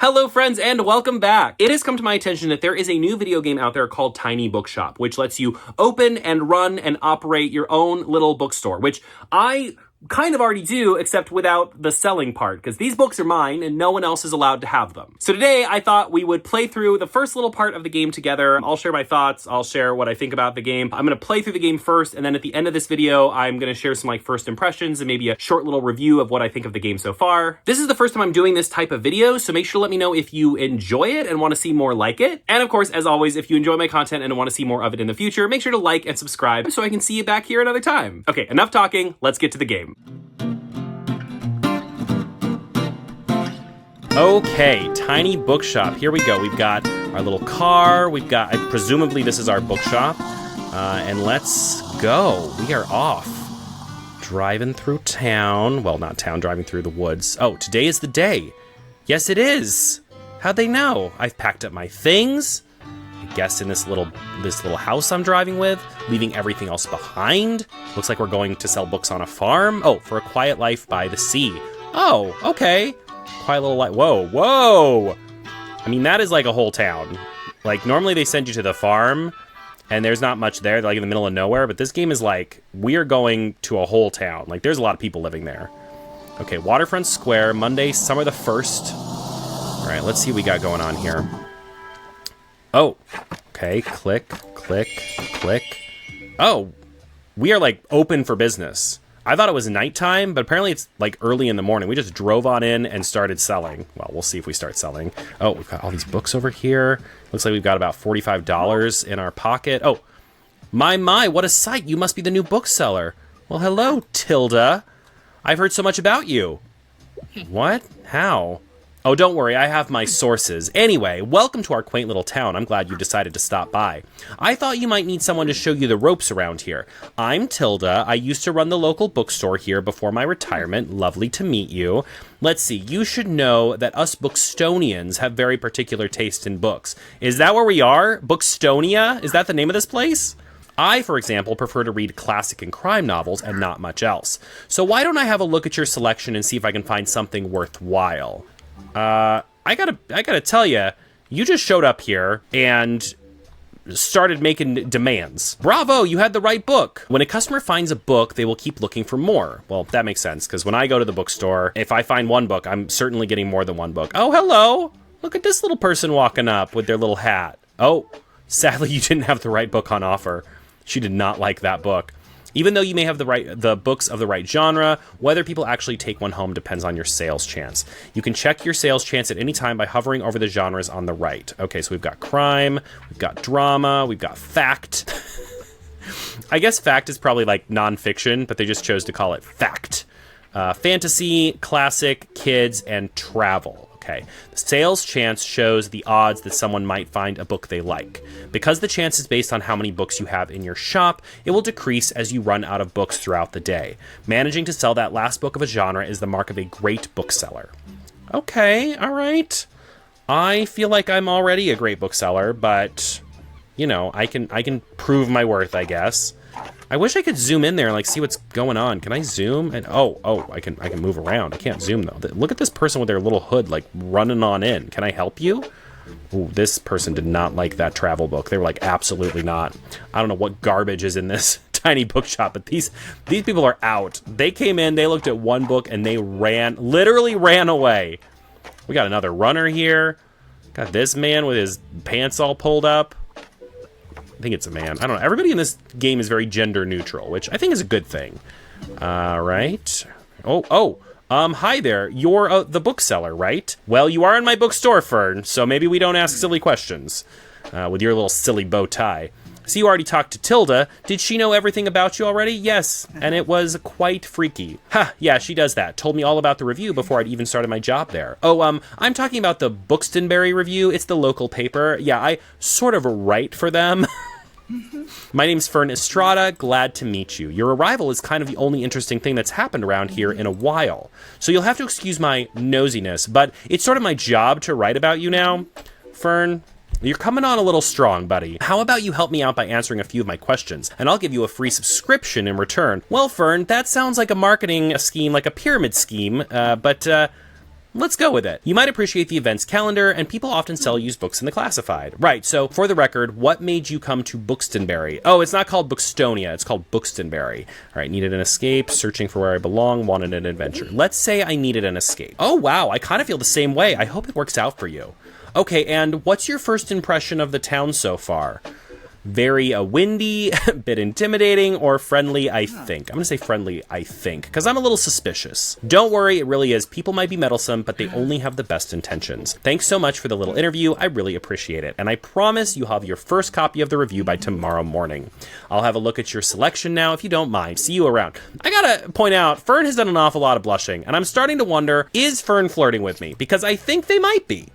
Hello friends and welcome back! It has come to my attention that there is a new video game out there called Tiny Bookshop, which lets you open and run and operate your own little bookstore, which I kind of already do, except without the selling part, because these books are mine and no one else is allowed to have them. So today I thought we would play through the first little part of the game together. I'll share my thoughts, I'll share what I think about the game. I'm going to play through the game first, and then at the end of this video, I'm going to share some first impressions and maybe a short little review of what I think of the game so far. This is the first time I'm doing this type of video, so make sure to let me know if you enjoy it and want to see more like it. And of course, as always, if you enjoy my content and want to see more of it in the future, make sure to like and subscribe so I can see you back here another time. Okay, enough talking, let's get to the game. Okay, Tiny Bookshop. Here we go. We've got our little car. We've got, presumably this is our bookshop. And let's go. We are off. Driving through town. Well, not town, driving through the woods. Oh, today is the day. Yes, it is. How'd they know? I've packed up my things. I guess in this little house I'm driving with, leaving everything else behind. Looks like we're going to sell books on a farm. Oh, for a quiet life by the sea. Oh, okay. Quiet little light. Whoa, whoa. I mean, that is like a whole town. Like, normally they send you to the farm, and there's not much there. They're like in the middle of nowhere, but this game is like, we are going to a whole town. Like, there's a lot of people living there. Okay, Waterfront Square, Monday, summer the 1st. All right, let's see what we got going on here. Oh, okay, click, click, click. Oh, we are like open for business. I thought it was nighttime, but apparently it's like early in the morning. We just drove on in and started selling. Well, we'll see if we start selling. Oh, we've got all these books over here. Looks like we've got about $45 in our pocket. Oh, my, what a sight. You must be the new bookseller. Well, hello, Tilda. I've heard so much about you. What? How? Oh, don't worry, I have my sources. Anyway, welcome to our quaint little town. I'm glad you decided to stop by. I thought you might need someone to show you the ropes around here. I'm Tilda. I used to run the local bookstore here before my retirement. Lovely to meet you. Let's see, you should know that us Bookstonians have very particular taste in books. Is that where we are? Bookstonia? Is that the name of this place? I, for example, prefer to read classic and crime novels and not much else. So why don't I have a look at your selection and see if I can find something worthwhile? I gotta tell you, you just showed up here and started making demands. Bravo, you had the right book. When a customer finds a book, they will keep looking for more. Well, that makes sense, because when I go to the bookstore, if I find one book, I'm certainly getting more than one book. Oh, hello. Look at this little person walking up with their little hat. Oh, sadly, you didn't have the right book on offer. She did not like that book. Even though you may have the books of the right genre, whether people actually take one home depends on your sales chance. You can check your sales chance at any time by hovering over the genres on the right. Okay, so we've got crime, we've got drama, we've got fact. I guess fact is probably like nonfiction, but they just chose to call it fact. Fantasy, classic, kids, and travel. Okay, the sales chance shows the odds that someone might find a book they like. Because the chance is based on how many books you have in your shop, it will decrease as you run out of books throughout the day. Managing to sell that last book of a genre is the mark of a great bookseller. Okay, all right. I feel like I'm already a great bookseller, but, you know, I can prove my worth, I guess. I wish I could zoom in there and like see what's going on. Can I zoom? And oh, I can move around. I can't zoom though. Look at this person with their little hood like running on in. Can I help you? Ooh, this person did not like that travel book. They were like, absolutely not. I don't know what garbage is in this tiny bookshop, but these people are out. They came in, they looked at one book and they literally ran away. We got another runner here. Got this man with his pants all pulled up. I think it's a man. I don't know. Everybody in this game is very gender neutral, which I think is a good thing. Right. Hi there. You're the bookseller, right? Well, you are in my bookstore, Fern, so maybe we don't ask silly questions with your little silly bow tie. So you already talked to Tilda. Did she know everything about you already? Yes, and it was quite freaky. Ha, yeah, she does that. Told me all about the review before I'd even started my job there. Oh, I'm talking about the Buxtonbury Review. It's the local paper. Yeah, I sort of write for them. My name's Fern Estrada. Glad to meet you. Your arrival is kind of the only interesting thing that's happened around here in a while. So you'll have to excuse my nosiness, but it's sort of my job to write about you now. Fern, you're coming on a little strong, buddy. How about you help me out by answering a few of my questions, and I'll give you a free subscription in return. Well, Fern, that sounds like a marketing scheme, like a pyramid scheme, but Let's go with it. You might appreciate the events calendar, and people often sell used books in the classified. Right, so for the record, what made you come to Bookstonbury? Oh, it's not called Bookstonia, it's called Bookstonbury. All right, needed an escape, searching for where I belong, wanted an adventure. Let's say I needed an escape. Oh, wow, I kind of feel the same way. I hope it works out for you. Okay, and what's your first impression of the town so far? Very windy, a bit intimidating, or friendly, I think. I'm gonna say friendly, I think, because I'm a little suspicious. Don't worry, it really is. People might be meddlesome, but they only have the best intentions. Thanks so much for the little interview. I really appreciate it. And I promise you'll have your first copy of the review by tomorrow morning. I'll have a look at your selection now, if you don't mind. See you around. I gotta point out, Fern has done an awful lot of blushing, and I'm starting to wonder, is Fern flirting with me? Because I think they might be.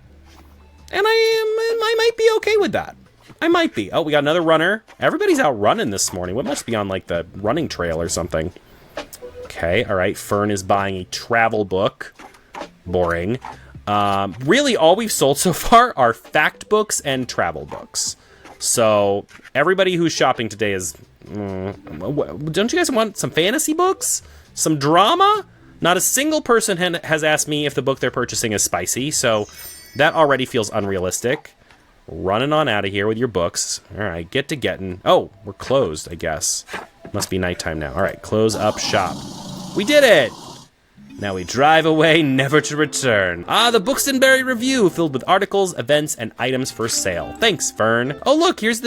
And I might be okay with that. I might be. Oh, we got another runner. Everybody's out running this morning. What must be on, like, the running trail or something? Okay, all right. Fern is buying a travel book. Boring. Really, all we've sold so far are fact books and travel books. So, everybody who's shopping today is... don't you guys want some fantasy books? Some drama? Not a single person has asked me if the book they're purchasing is spicy, so that already feels unrealistic. Running on out of here with your books. All right, get to getting. Oh, we're closed, I guess. Must be nighttime now. All right, close up shop. We did it! Now we drive away, never to return. Ah, the Bookstonbury Review, filled with articles, events, and items for sale. Thanks, Fern. Oh, look, here's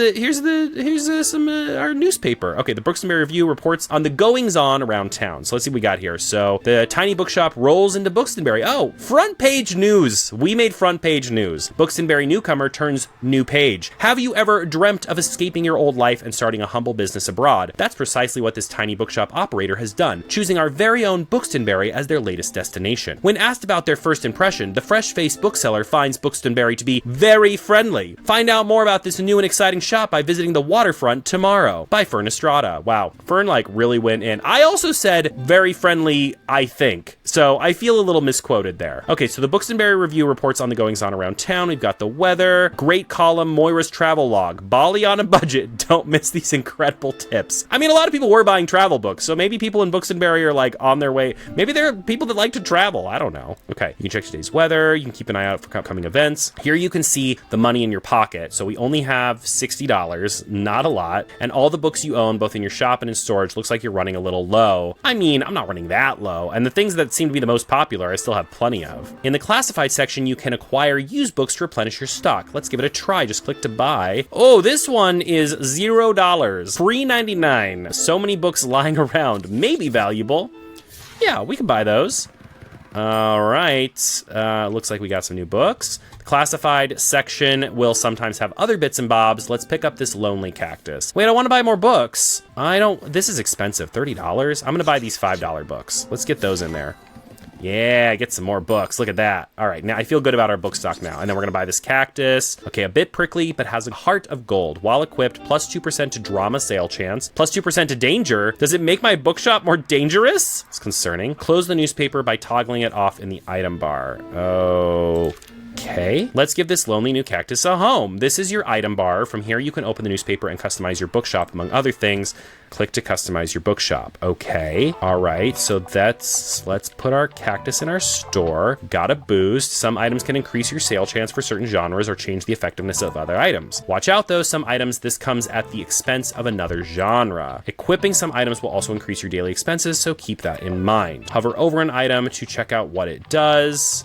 some our newspaper. Okay, the Bookstonbury Review reports on the goings-on around town. So let's see what we got here. So the tiny bookshop rolls into Bookstonbury. Oh, front page news. We made front page news. Bookstonbury newcomer turns new page. Have you ever dreamt of escaping your old life and starting a humble business abroad? That's precisely what this tiny bookshop operator has done, choosing our very own Bookstonbury as their latest destination. When asked about their first impression, the fresh-faced bookseller finds Bookstonbury to be very friendly. Find out more about this new and exciting shop by visiting the waterfront tomorrow. By Fern Estrada. Wow, Fern like really went in. I also said very friendly, I think. So I feel a little misquoted there. Okay, so the Bookstonbury Review reports on the goings-on around town. We've got the weather, great column, Moira's travel log, Bali on a budget. Don't miss these incredible tips. I mean, a lot of people were buying travel books, so maybe people in Bookstonbury are like on their way. Maybe they're people that like to travel. I don't know. Okay, you can check today's weather. You can keep an eye out for upcoming events. Here you can see the money in your pocket. So we only have $60, not a lot. And all the books you own, both in your shop and in storage, looks like you're running a little low. I mean, I'm not running that low. And the things that seem to be the most popular, I still have plenty of. In the classified section, you can acquire used books to replenish your stock. Let's give it a try. Just click to buy. Oh, this one is $0. $3.99. So many books lying around. Maybe valuable. Yeah, we can buy those. All right. Looks like we got some new books. The classified section will sometimes have other bits and bobs. Let's pick up this Lonely Cactus. Wait, I want to buy more books. This is expensive, $30. I'm going to buy these $5 books. Let's get those in there. Yeah, get some more books. Look at that. All right, now I feel good about our book stock now. And then we're gonna buy this cactus. Okay, a bit prickly, but has a heart of gold. While equipped, plus 2% to drama sale chance, plus 2% to danger. Does it make my bookshop more dangerous? It's concerning. Close the newspaper by toggling it off in the item bar. Okay, let's give this lonely new cactus a home. This is your item bar. From here, you can open the newspaper and customize your bookshop, among other things. Click to customize your bookshop. Okay, all right, so let's put our cactus in our store. Got a boost. Some items can increase your sale chance for certain genres or change the effectiveness of other items. Watch out though, some items, this comes at the expense of another genre. Equipping some items will also increase your daily expenses, so keep that in mind. Hover over an item to check out what it does.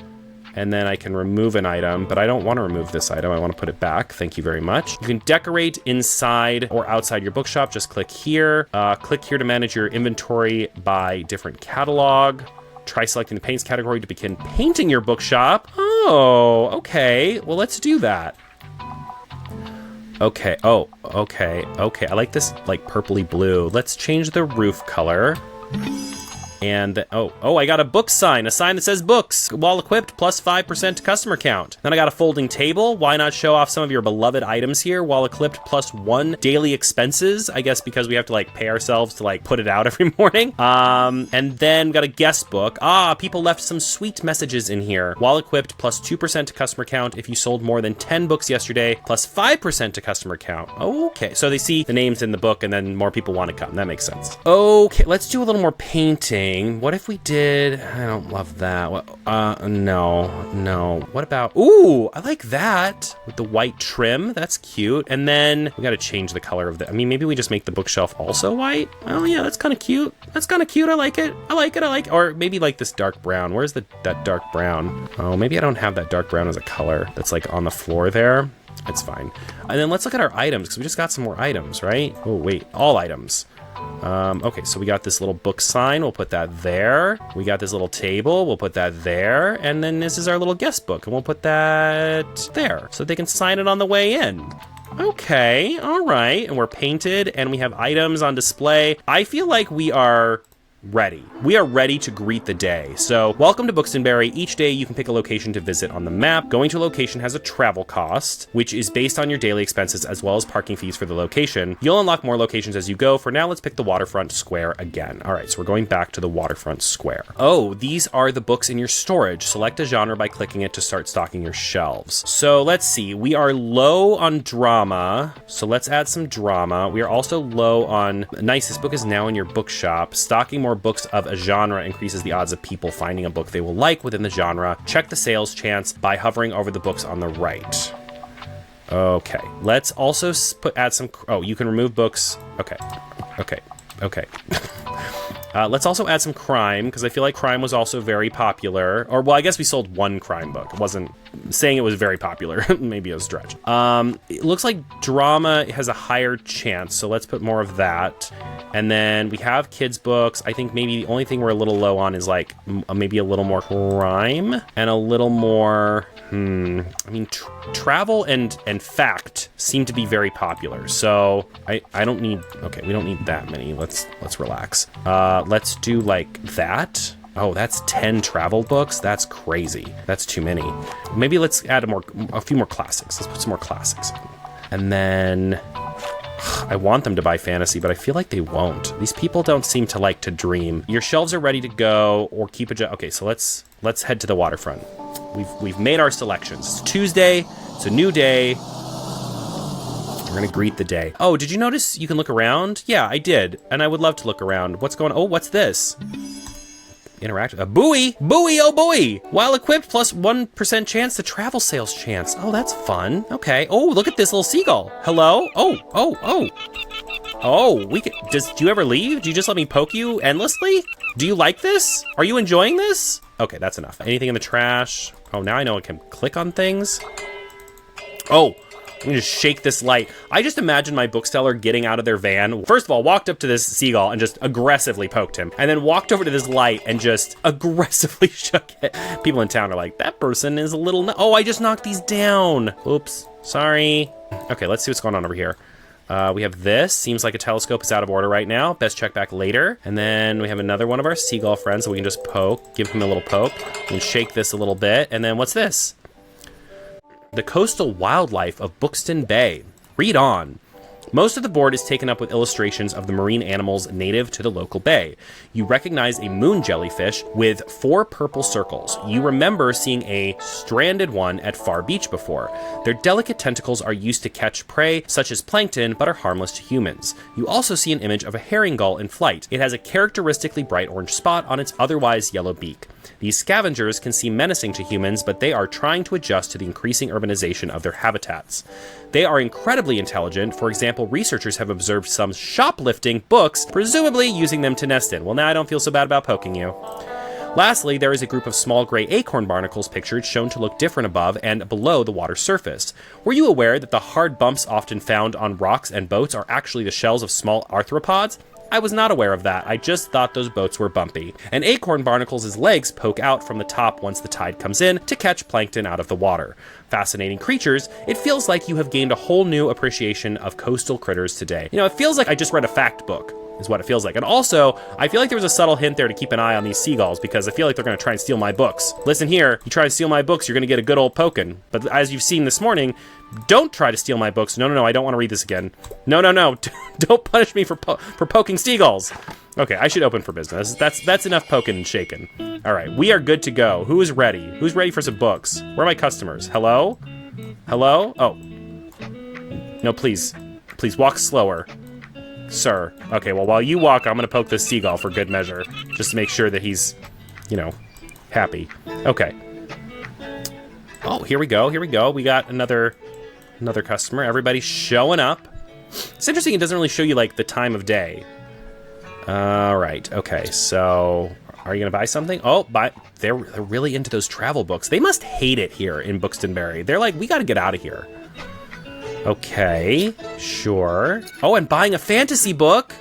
And then I can remove an item, but I don't want to remove this item. I want to put it back. Thank you very much. You can decorate inside or outside your bookshop. Just click here. Click here to manage your inventory by different catalog. Try selecting the paints category to begin painting your bookshop. Oh, okay. Well, let's do that. Okay. Oh, okay. Okay. I like this like purpley blue. Let's change the roof color. And, I got a book sign, a sign that says books. While equipped, plus 5% to customer count. Then I got a folding table. Why not show off some of your beloved items here? While equipped, plus 1 daily expenses. I guess because we have to like pay ourselves to like put it out every morning. And then got a guest book. People left some sweet messages in here. While equipped, plus 2% to customer count. If you sold more than 10 books yesterday, plus 5% to customer count. Okay, so they see the names in the book and then more people want to come. That makes sense. Okay, let's do a little more painting. thinking, what if we did... I don't love that. No. What about... Ooh, I like that. With the white trim. That's cute. And then we got to change the color of the... I mean, maybe we just make the bookshelf also white. Oh, yeah, that's kind of cute. I like it. Or maybe like this dark brown. Where's that dark brown? Oh, maybe I don't have that dark brown as a color that's like on the floor there. It's fine. And then let's look at our items, because we just got some more items, right? Oh, wait. All items. Okay, so we got this little book sign. We'll put that there. We got this little table. We'll put that there. And then this is our little guest book, and we'll put that there so they can sign it on the way in. Okay, all right. And we're painted, and we have items on display. I feel like we are... ready. We are ready to greet the day. So welcome to Bookstonberry. Each day you can pick a location to visit on the map. Going to a location has a travel cost, which is based on your daily expenses as well as parking fees for the location. You'll unlock more locations as you go. For now, let's pick the waterfront square again. All right, so we're going back to the waterfront square. Oh, these are the books in your storage. Select a genre by clicking it to start stocking your shelves. So let's see. We are low on drama. So let's add some drama. We are also low on... Nice, this book is now in your bookshop. Stocking more books of a genre increases the odds of people finding a book they will like within the genre. Check the sales chance by hovering over the books on the right. Okay, let's also add some... Oh, you can remove books. Okay. Let's also add some crime, because I feel like crime was also very popular. Or, well, I guess we sold one crime book. It wasn't saying it was very popular. Maybe a stretch. It looks like drama has a higher chance, so let's put more of that. And then we have kids' books. I think maybe the only thing we're a little low on is like maybe a little more crime and a little more... I mean, travel and fact seem to be very popular. So I don't need... Okay, we don't need that many. Let's relax. Let's do like that. Oh, that's 10 travel books. That's crazy. That's too many. Maybe let's add a few more classics. Let's put some more classics. And then I want them to buy fantasy, but I feel like they won't. These people don't seem to like to dream. Your shelves are ready to go, or keep a... Okay, so let's head to the waterfront. We've made our selections. It's Tuesday. It's a new day. We're gonna greet the day. Oh, did you notice you can look around? Yeah, I did, and I would love to look around. What's going on? Oh, what's this? Interact. A buoy. Oh buoy. While equipped, plus 1% chance to travel sales chance. Oh, that's fun. Okay. Oh, look at this little seagull. Hello. Oh, we could. Do you ever leave? Do you just let me poke you endlessly? Do you like this? Are you enjoying this? Okay, that's enough. Anything in the trash? Oh, now I know I can click on things. Oh, I'm gonna just shake this light. I just imagine my bookseller getting out of their van. First of all, walked up to this seagull and just aggressively poked him. And then walked over to this light and just aggressively shook it. People in town are like, that person is a little... Oh, I just knocked these down. Oops, sorry. Okay, let's see what's going on over here. We have this. Seems like a telescope is out of order right now. Best check back later. And then we have another one of our seagull friends, so we can just poke, give him a little poke, and shake this a little bit. And then what's this? The coastal wildlife of Bookston Bay. Read on. Most of the board is taken up with illustrations of the marine animals native to the local bay. You recognize a moon jellyfish with 4 purple circles. You remember seeing a stranded one at Far Beach before. Their delicate tentacles are used to catch prey, such as plankton, but are harmless to humans. You also see an image of a herring gull in flight. It has a characteristically bright orange spot on its otherwise yellow beak. These scavengers can seem menacing to humans, but they are trying to adjust to the increasing urbanization of their habitats. They are incredibly intelligent. For example, researchers have observed some shoplifting books, presumably using them to nest in. Well, now I don't feel so bad about poking you. Lastly, there is a group of small gray acorn barnacles pictured, shown to look different above and below the water surface. Were you aware that the hard bumps often found on rocks and boats are actually the shells of small arthropods? I was not aware of that. I just thought those boats were bumpy. An acorn barnacle's legs poke out from the top once the tide comes in to catch plankton out of the water. Fascinating creatures, it feels like you have gained a whole new appreciation of coastal critters today. You know, it feels like I just read a fact book, is what it feels like. And also, I feel like there was a subtle hint there to keep an eye on these seagulls, because I feel like they're going to try and steal my books. Listen here, you try and steal my books, you're going to get a good old poking. But as you've seen this morning, don't try to steal my books. No, I don't want to read this again. No, don't punish me for poking seagulls. Okay, I should open for business. That's enough poking and shaking. All right, we are good to go. Who is ready? Who's ready for some books? Where are my customers? Hello? Oh. No, please walk slower. sir. Okay, well, while you walk, I'm gonna poke this seagull for good measure, just to make sure that he's, you know, happy. Okay. Oh, here we go. Here we go. We got another customer. Everybody's showing up. It's interesting. It doesn't really show you like the time of day. All right. Okay. So, are you gonna buy something? Oh, they're really into those travel books. They must hate it here in Buxtonbury. They're like, we got to get out of here. Okay. Sure. Oh, and buying a fantasy book.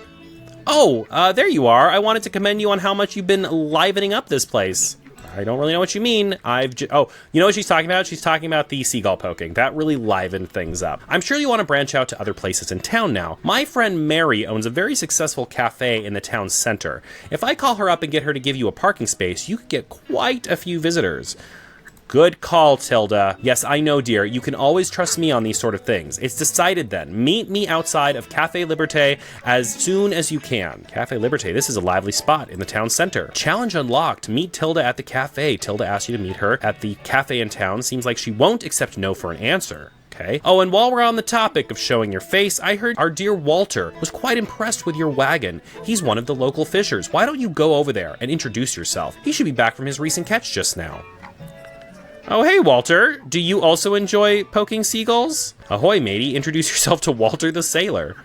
Oh, there you are. I wanted to commend you on how much you've been livening up this place. I don't really know what you mean. Oh, you know what she's talking about? She's talking about the seagull poking. That really livened things up. I'm sure you want to branch out to other places in town now. My friend Mary owns a very successful cafe in the town center. If I call her up and get her to give you a parking space, you could get quite a few visitors. Good call, Tilda. Yes, I know, dear. You can always trust me on these sort of things. It's decided then. Meet me outside of Cafe Liberté as soon as you can. Cafe Liberté, this is a lively spot in the town center. Challenge unlocked. Meet Tilda at the cafe. Tilda asked you to meet her at the cafe in town. Seems like she won't accept no for an answer. Okay. Oh, and while we're on the topic of showing your face, I heard our dear Walter was quite impressed with your wagon. He's one of the local fishers. Why don't you go over there and introduce yourself? He should be back from his recent catch just now. Oh, hey, Walter. Do you also enjoy poking seagulls? Ahoy, matey. Introduce yourself to Walter the sailor.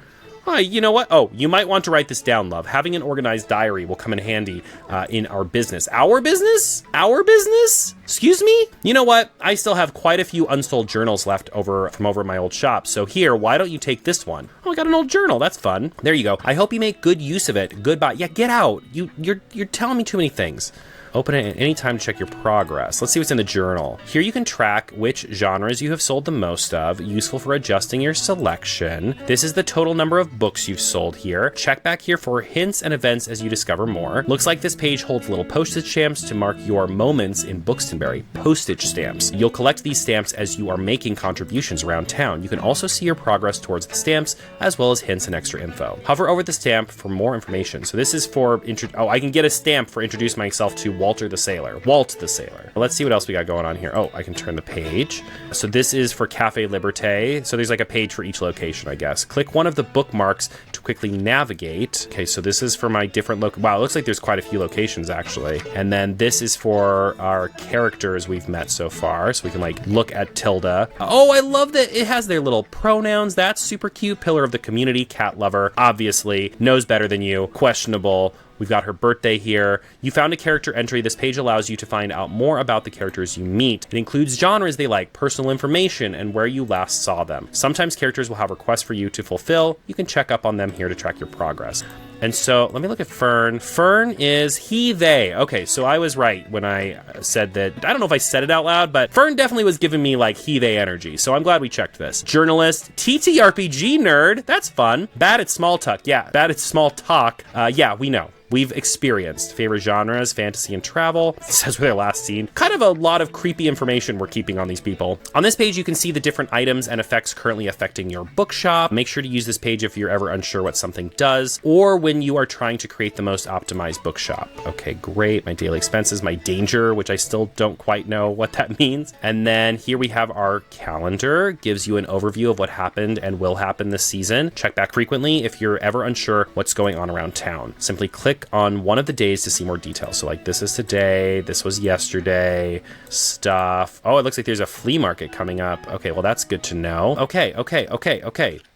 Hi, you know what? Oh, you might want to write this down, love. Having an organized diary will come in handy in our business. Our business? Our business? Excuse me? You know what? I still have quite a few unsold journals left from over at my old shop. So here, why don't you take this one? Oh, I got an old journal. That's fun. There you go. I hope you make good use of it. Goodbye. Yeah, get out. You're telling me too many things. Open it at any time to check your progress. Let's see what's in the journal. Here you can track which genres you have sold the most of, useful for adjusting your selection. This is the total number of books you've sold here. Check back here for hints and events as you discover more. Looks like this page holds little postage stamps to mark your moments in Buxtonbury. Postage stamps. You'll collect these stamps as you are making contributions around town. You can also see your progress towards the stamps, as well as hints and extra info. Hover over the stamp for more information. So this is for, I can get a stamp for introducing myself to Walter the Sailor. Walt the Sailor. Let's see what else we got going on here. Oh, I can turn the page. So this is for Cafe Liberté. So there's like a page for each location, I guess. Click one of the bookmarks to quickly navigate. Okay, so this is for my different wow, it looks like there's quite a few locations actually. And then this is for our characters we've met so far. So we can like look at Tilda. Oh, I love that it has their little pronouns. That's super cute. Pillar of the community, cat lover, obviously, knows better than you, questionable. We've got her birthday here. You found a character entry. This page allows you to find out more about the characters you meet. It includes genres they like, personal information, and where you last saw them. Sometimes characters will have requests for you to fulfill. You can check up on them here to track your progress. And so let me look at Fern. Fern is he, they. Okay, so I was right when I said that. I don't know if I said it out loud, but Fern definitely was giving me like he, they energy. So I'm glad we checked this. Journalist, TTRPG nerd. That's fun. Bad at small talk. Yeah, bad at small talk. Yeah, we know. We've experienced. Favorite genres, fantasy and travel. It says with their last scene. Kind of a lot of creepy information we're keeping on these people. On this page, you can see the different items and effects currently affecting your bookshop. Make sure to use this page if you're ever unsure what something does, or when you are trying to create the most optimized bookshop. Okay, great. My daily expenses, my danger, which I still don't quite know what that means. And then here we have our calendar. Gives you an overview of what happened and will happen this season. Check back frequently if you're ever unsure what's going on around town. Simply click on one of the days to see more details. So like this is today, this was yesterday, stuff. Oh, it looks like there's a flea market coming up. Okay, well that's good to know. Okay.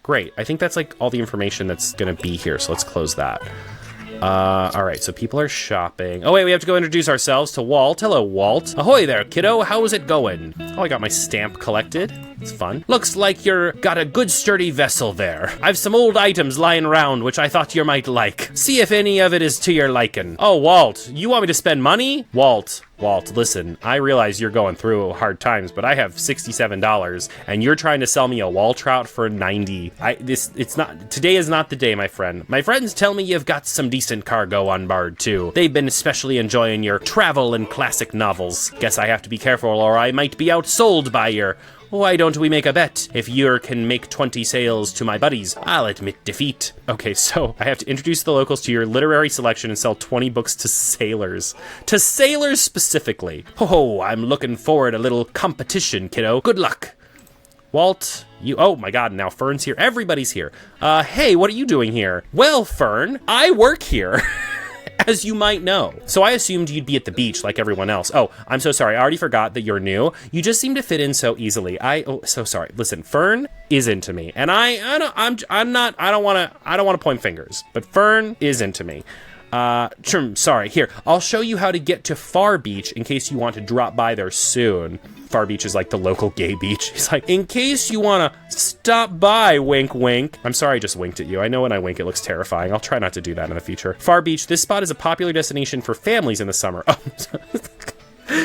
Great. I think that's like all the information that's gonna be here. So let's close that. All right, so people are shopping. Oh wait, we have to go introduce ourselves to Walt. Hello, Walt. Ahoy there, kiddo. How is it going? Oh, I got my stamp collected. It's fun. Looks like you're got a good sturdy vessel there. I've some old items lying around which I thought you might like. See if any of it is to your liking. Oh, Walt, you want me to spend money? Walt, listen, I realize you're going through hard times, but I have $67 and you're trying to sell me a wall trout for 90. Today is not the day, my friend. My friends tell me you've got some decent cargo on board too. They've been especially enjoying your travel and classic novels. Guess I have to be careful or I might be outsold by your... Why don't we make a bet? If you can make 20 sales to my buddies, I'll admit defeat. Okay, so I have to introduce the locals to your literary selection and sell 20 books to sailors. To sailors specifically. Oh, I'm looking forward to a little competition, kiddo. Good luck. Walt, Oh my God, now Fern's here. Everybody's here. Hey, what are you doing here? Well, Fern, I work here. As you might know. So I assumed you'd be at the beach like everyone else. Oh, I'm so sorry. I already forgot that you're new. You just seem to fit in so easily. So sorry. Listen, Fern is into me, and I don't want to point fingers, but Fern is into me. Sorry. Here, I'll show you how to get to Far Beach in case you want to drop by there soon. Far Beach is like the local gay beach. He's like, in case you want to stop by, wink, wink. I'm sorry I just winked at you. I know when I wink, it looks terrifying. I'll try not to do that in the future. Far Beach, this spot is a popular destination for families in the summer. Oh,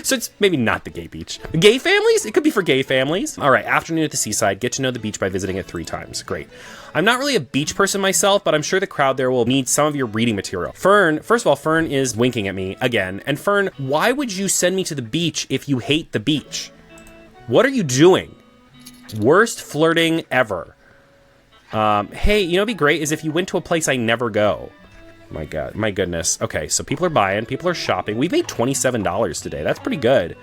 so it's maybe not the gay beach. Gay families? It could be for gay families. All right, afternoon at the seaside. Get to know the beach by visiting it 3 times. Great. I'm not really a beach person myself, but I'm sure the crowd there will need some of your reading material. Fern, first of all, Fern is winking at me again. And Fern, why would you send me to the beach if you hate the beach? What are you doing? Worst flirting ever. Hey, you know what'd be great is if you went to a place I never go. My God, my goodness. Okay, so people are buying, people are shopping. We made $27 today. That's pretty good.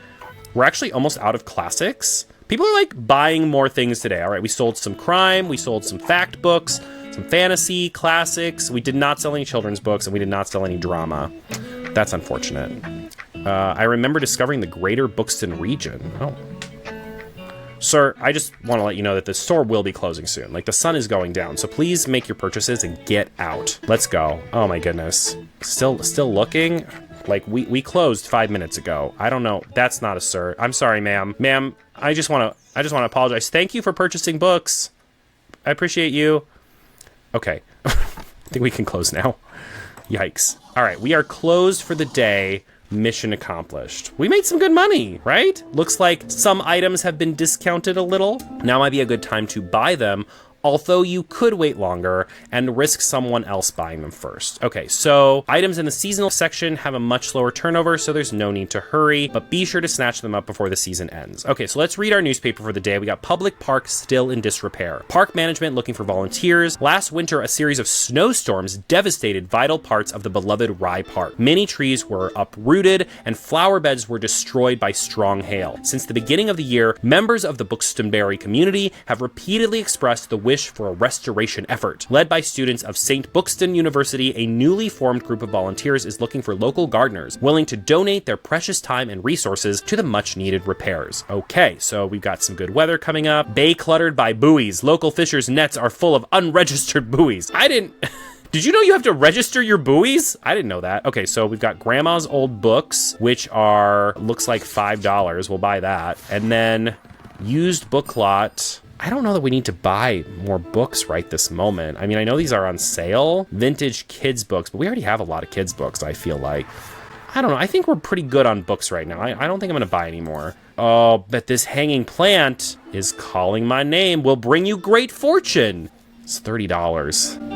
We're actually almost out of classics. People are like buying more things today. All right, we sold some crime, we sold some fact books, some fantasy, classics. We did not sell any children's books, and we did not sell any drama. That's unfortunate. I remember discovering the greater Bookston region. Oh. Sir, I just want to let you know that the store will be closing soon. Like, the sun is going down, so please make your purchases and get out. Let's go. Oh my goodness. Still looking? Like, we closed 5 minutes ago. I don't know. That's not a sir. I'm sorry, ma'am. Ma'am, I just want to apologize. Thank you for purchasing books. I appreciate you. Okay. I think we can close now. Yikes. All right, we are closed for the day. Mission accomplished. We made some good money, right? Looks like some items have been discounted a little. Now might be a good time to buy them, although you could wait longer and risk someone else buying them first. Okay, so items in the seasonal section have a much lower turnover, so there's no need to hurry, but be sure to snatch them up before the season ends. Okay, so let's read our newspaper for the day. We got public park still in disrepair. Park management looking for volunteers. Last winter, a series of snowstorms devastated vital parts of the beloved Rye Park. Many trees were uprooted and flower beds were destroyed by strong hail. Since the beginning of the year, members of the Buxtonbury community have repeatedly expressed the wish for a restoration effort. Led by students of St. Buxton University, a newly formed group of volunteers is looking for local gardeners willing to donate their precious time and resources to the much needed repairs. Okay, so we've got some good weather coming up. Bay cluttered by buoys. Local fishers' nets are full of unregistered buoys. Did you know you have to register your buoys? I didn't know that. Okay, so we've got grandma's old books, which looks like $5. We'll buy that. And then used book lot. I don't know that we need to buy more books right this moment. I mean, I know these are on sale. Vintage kids books, but we already have a lot of kids books, I feel like. I don't know. I think we're pretty good on books right now. I don't think I'm going to buy any more. Oh, but this hanging plant is calling my name. Will bring you great fortune. It's $30.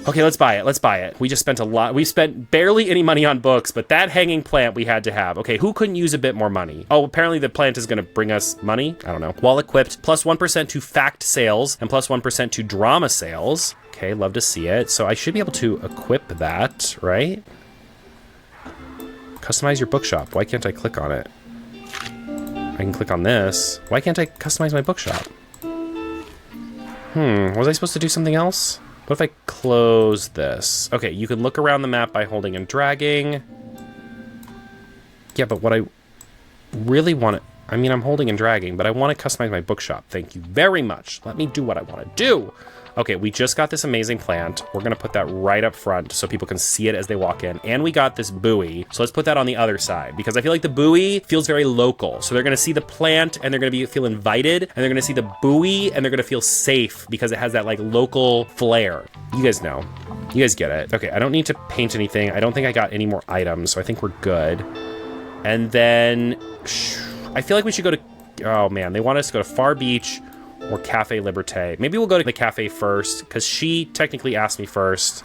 Okay, let's buy it. Let's buy it. We just spent a lot. We spent barely any money on books, but that hanging plant we had to have. Okay, who couldn't use a bit more money? Oh, apparently the plant is going to bring us money. I don't know. Well equipped, plus 1% to fact sales and plus 1% to drama sales. Okay, love to see it. So I should be able to equip that, right? Customize your bookshop. Why can't I click on it? I can click on this. Why can't I customize my bookshop? Was I supposed to do something else? What if I close this? Okay, you can look around the map by holding and dragging. Yeah, but what I really want to... I mean, I'm holding and dragging, but I want to customize my bookshop. Thank you very much. Let me do what I want to do. Okay, we just got this amazing plant. We're going to put that right up front so people can see it as they walk in. And we got this buoy. So let's put that on the other side because I feel like the buoy feels very local. So they're going to see the plant and they're going to feel invited, and they're going to see the buoy and they're going to feel safe because it has that like local flair. You guys know. You guys get it. Okay, I don't need to paint anything. I don't think I got any more items, so I think we're good. And then I feel like we should go to... Oh man, they want us to go to Far Beach or Cafe Liberté. Maybe we'll go to the cafe first, because she technically asked me first.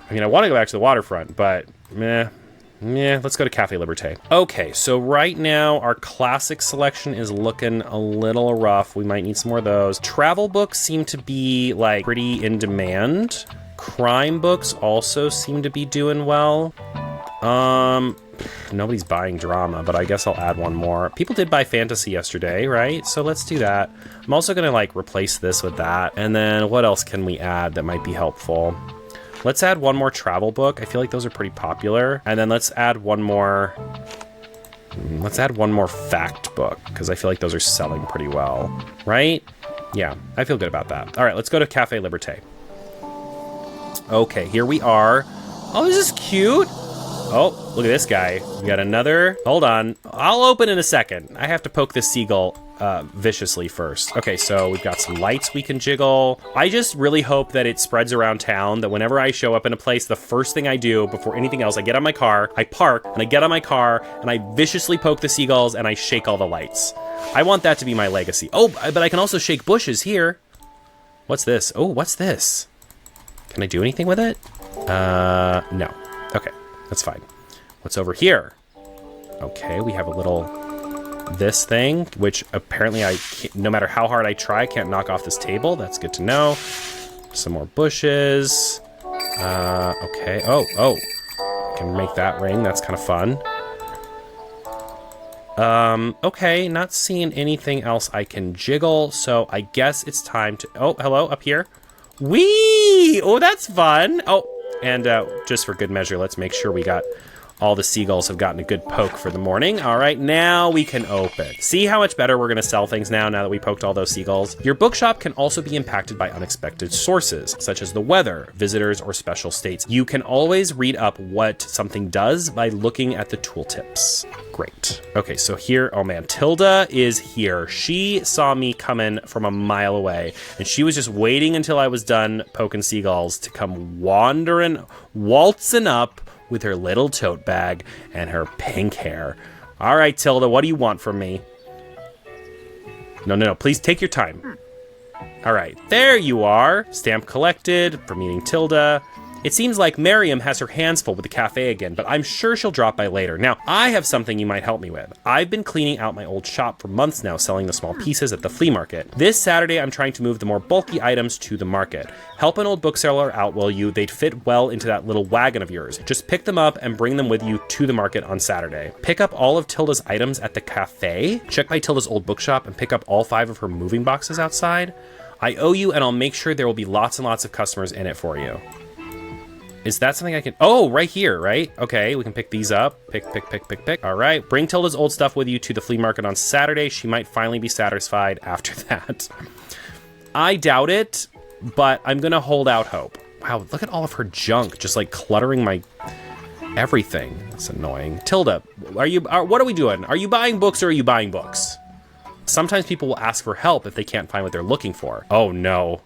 I mean, I want to go back to the waterfront, but let's go to Cafe Liberté. Okay, so right now, our classic selection is looking a little rough. We might need some more of those. Travel books seem to be, like, pretty in demand. Crime books also seem to be doing well. Nobody's buying drama, but I guess I'll add one more. People did buy fantasy yesterday, right? So let's do that. I'm also gonna like replace this with that. And then what else can we add that might be helpful? Let's add one more travel book. I feel like those are pretty popular. And then let's add one more fact book, because I feel like those are selling pretty well, right? Yeah, I feel good about that. All right, let's go to Cafe Liberté. Okay, here we are. Oh, this is cute. Oh, look at this guy. We got another. Hold on. I'll open in a second. I have to poke this seagull viciously first. Okay, so we've got some lights we can jiggle. I just really hope that it spreads around town, that whenever I show up in a place, the first thing I do before anything else, I get on my car, I park, and I get on my car, and I viciously poke the seagulls, and I shake all the lights. I want that to be my legacy. Oh, but I can also shake bushes here. What's this? Oh, what's this? Can I do anything with it? No. Okay, that's fine. What's over here? Okay, we have a little this thing, which apparently no matter how hard I try, I can't knock off this table. That's good to know. Some more bushes. Okay. Oh. Can make that ring. That's kind of fun. Okay, not seeing anything else I can jiggle, so I guess it's time to... Oh, hello, up here. Whee! Oh, that's fun. Oh, and just for good measure, let's make sure we got... all the seagulls have gotten a good poke for the morning. All right, now we can open. See how much better we're gonna sell things now that we poked all those seagulls? Your bookshop can also be impacted by unexpected sources, such as the weather, visitors, or special states. You can always read up what something does by looking at the tooltips. Great. Okay, so here, oh man, Tilda is here. She saw me coming from a mile away, and she was just waiting until I was done poking seagulls to come waltzing up with her little tote bag and her pink hair. All right, Tilda, what do you want from me? No, please take your time. All right, there you are. Stamp collected for meeting Tilda. It seems like Miriam has her hands full with the cafe again, but I'm sure she'll drop by later. Now, I have something you might help me with. I've been cleaning out my old shop for months now, selling the small pieces at the flea market. This Saturday, I'm trying to move the more bulky items to the market. Help an old bookseller out, will you? They'd fit well into that little wagon of yours. Just pick them up and bring them with you to the market on Saturday. Pick up all of Tilda's items at the cafe. Check by Tilda's old bookshop and pick up all 5 of her moving boxes outside. I owe you, and I'll make sure there will be lots and lots of customers in it for you. Is that something I can... Oh, right here, right? Okay, we can pick these up. Pick. All right. Bring Tilda's old stuff with you to the flea market on Saturday. She might finally be satisfied after that. I doubt it, but I'm going to hold out hope. Wow, look at all of her junk just like cluttering my everything. That's annoying. Tilda, what are we doing? Are you buying books or are you buying books? Sometimes people will ask for help if they can't find what they're looking for. Oh, no.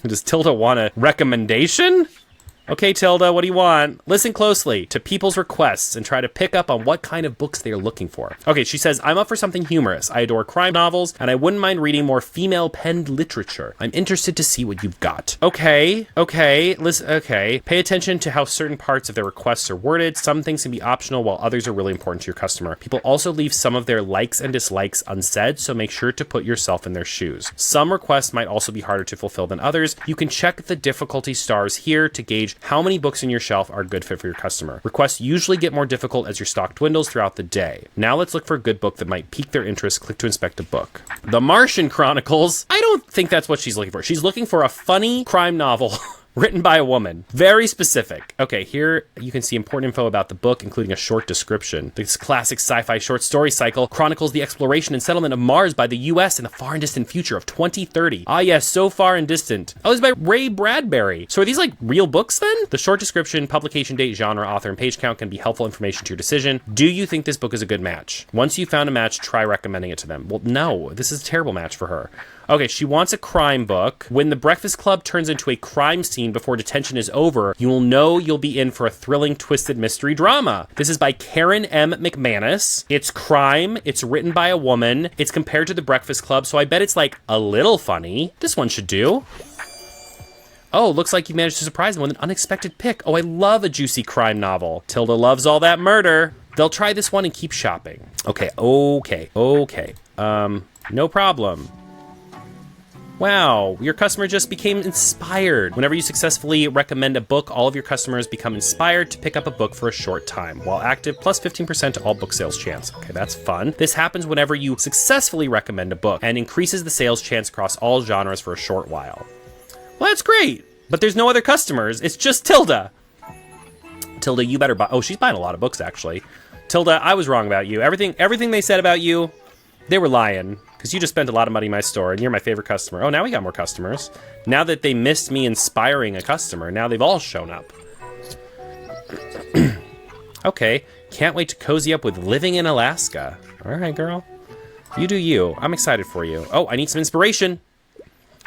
Does Tilda want a recommendation? Okay, Tilda, what do you want? Listen closely to people's requests and try to pick up on what kind of books they are looking for. Okay, she says, I'm up for something humorous. I adore crime novels, and I wouldn't mind reading more female-penned literature. I'm interested to see what you've got. Okay. Listen, okay. Pay attention to how certain parts of their requests are worded. Some things can be optional, while others are really important to your customer. People also leave some of their likes and dislikes unsaid, so make sure to put yourself in their shoes. Some requests might also be harder to fulfill than others. You can check the difficulty stars here to gauge how many books in your shelf are a good fit for your customer. Requests usually get more difficult as your stock dwindles throughout the day. Now let's look for a good book that might pique their interest. Click to inspect a book. The Martian Chronicles. I don't think that's what she's looking for. She's looking for a funny crime novel written by a woman. Very specific. Okay, here you can see important info about the book, including a short description. This classic sci-fi short story cycle chronicles the exploration and settlement of Mars by the US in the far and distant future of 2030. Ah yes, so far and distant. Oh, it's by Ray Bradbury. So are these like real books then? The short description, publication date, genre, author, and page count can be helpful information to your decision. Do you think this book is a good match? Once you've found a match, try recommending it to them. Well, no, this is a terrible match for her. Okay, she wants a crime book. When the Breakfast Club turns into a crime scene before detention is over, you will know you'll be in for a thrilling, twisted mystery drama. This is by Karen M. McManus. It's crime. It's written by a woman. It's compared to the Breakfast Club, so I bet it's like a little funny. This one should do. Oh, looks like you managed to surprise them with an unexpected pick. Oh, I love a juicy crime novel. Tilda loves all that murder. They'll try this one and keep shopping. Okay. No problem. Wow, your customer just became inspired. Whenever you successfully recommend a book, all of your customers become inspired to pick up a book for a short time. While active, plus 15% to all book sales chance. Okay, that's fun. This happens whenever you successfully recommend a book and increases the sales chance across all genres for a short while. Well, that's great, but there's no other customers. It's just Tilda. Tilda, you better buy. Oh, she's buying a lot of books, actually. Tilda, I was wrong about you. Everything they said about you, they were lying. Because you just spent a lot of money in my store, and you're my favorite customer. Oh, now we got more customers. Now that they missed me inspiring a customer, now they've all shown up. Okay, can't wait to cozy up with living in Alaska. All right, girl. You do you. I'm excited for you. Oh, I need some inspiration.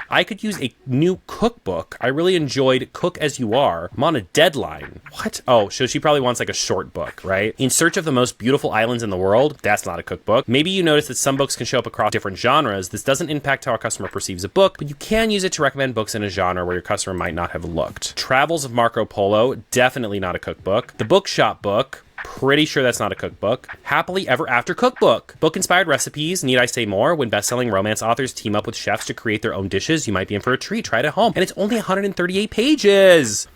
I could use a new cookbook. I really enjoyed Cook As You Are. I'm on a deadline. What? Oh, so she probably wants like a short book, right? In Search of the Most Beautiful Islands in the World. That's not a cookbook. Maybe you notice that some books can show up across different genres. This doesn't impact how a customer perceives a book, but you can use it to recommend books in a genre where your customer might not have looked. Travels of Marco Polo. Definitely not a cookbook. The Bookshop book. Pretty sure that's not a cookbook. Happily Ever After cookbook. Book-inspired recipes. Need I say more? When best-selling romance authors team up with chefs to create their own dishes, you might be in for a treat. Try it at home. And it's only 138 pages.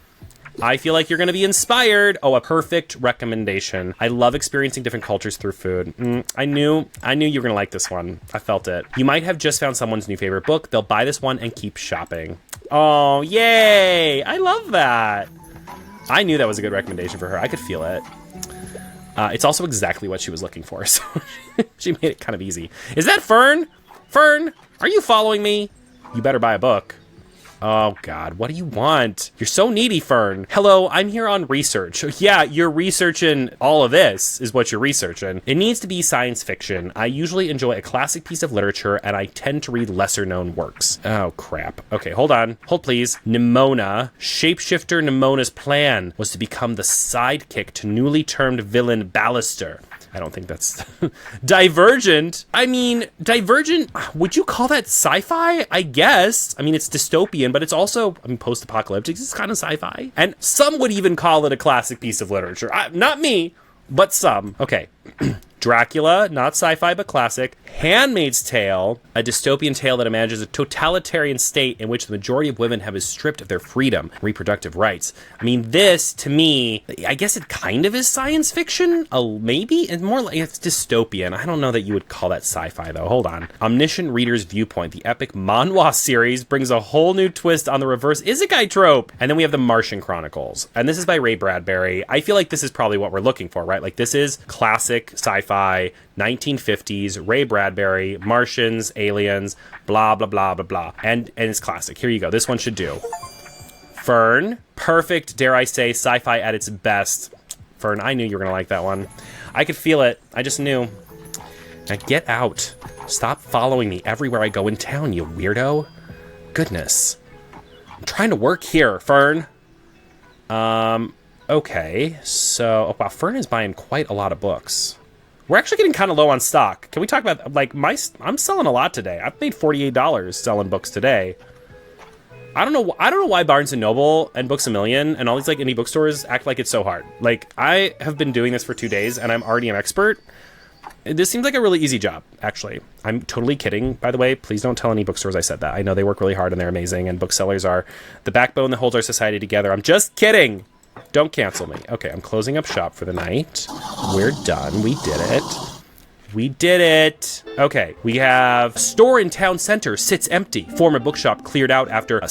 I feel like you're going to be inspired. Oh, a perfect recommendation. I love experiencing different cultures through food. I knew you were going to like this one. I felt it. You might have just found someone's new favorite book. They'll buy this one and keep shopping. Oh, yay. I love that. I knew that was a good recommendation for her. I could feel it. It's also exactly what she was looking for, so she made it kind of easy. Is that Fern? Fern, are you following me? You better buy a book. Oh, God, what do you want? You're so needy, Fern. Hello, I'm here on research. Yeah, you're researching all of this is what you're researching. It needs to be science fiction. I usually enjoy a classic piece of literature, and I tend to read lesser-known works. Oh, crap. Okay, hold on. Hold, please. Nimona. Shapeshifter Nimona's plan was to become the sidekick to newly termed villain Ballister. I don't think that's... Divergent? I mean, Divergent, would you call that sci-fi? I guess. I mean, it's dystopian, but it's also, post-apocalyptic. It's kind of sci-fi. And some would even call it a classic piece of literature. Not me, but some. Okay. Dracula, not sci-fi, but classic. Handmaid's Tale, a dystopian tale that imagines a totalitarian state in which the majority of women have been stripped of their freedom, reproductive rights. I mean, this, to me, I guess it kind of is science fiction? Maybe? It's more like it's dystopian. I don't know that you would call that sci-fi, though. Hold on. Omniscient Reader's Viewpoint, the epic manhwa series, brings a whole new twist on the reverse isekai trope. And then we have the Martian Chronicles. And this is by Ray Bradbury. I feel like this is probably what we're looking for, right? Like, this is classic sci-fi, 1950s, Ray Bradbury, Martians, aliens, blah, blah, blah, blah, blah. And it's classic. Here you go. This one should do. Fern, perfect, dare I say, sci-fi at its best. Fern, I knew you were going to like that one. I could feel it. I just knew. Now get out. Stop following me everywhere I go in town, you weirdo. Goodness. I'm trying to work here, Fern. Okay. So, oh, wow, Fern is buying quite a lot of books. We're actually getting kind of low on stock. Can we talk about, like, I'm selling a lot today. I've made $48 selling books today. I don't know why Barnes & Noble and Books A Million and all these, like, indie bookstores act like it's so hard. Like, I have been doing this for 2 days, and I'm already an expert. This seems like a really easy job, actually. I'm totally kidding, by the way. Please don't tell any bookstores I said that. I know they work really hard, and they're amazing, and booksellers are the backbone that holds our society together. I'm just kidding. Don't cancel me. Okay, I'm closing up shop for the night. We're done. We did it. We did it. Okay, we have store in town center sits empty. Former bookshop cleared out after a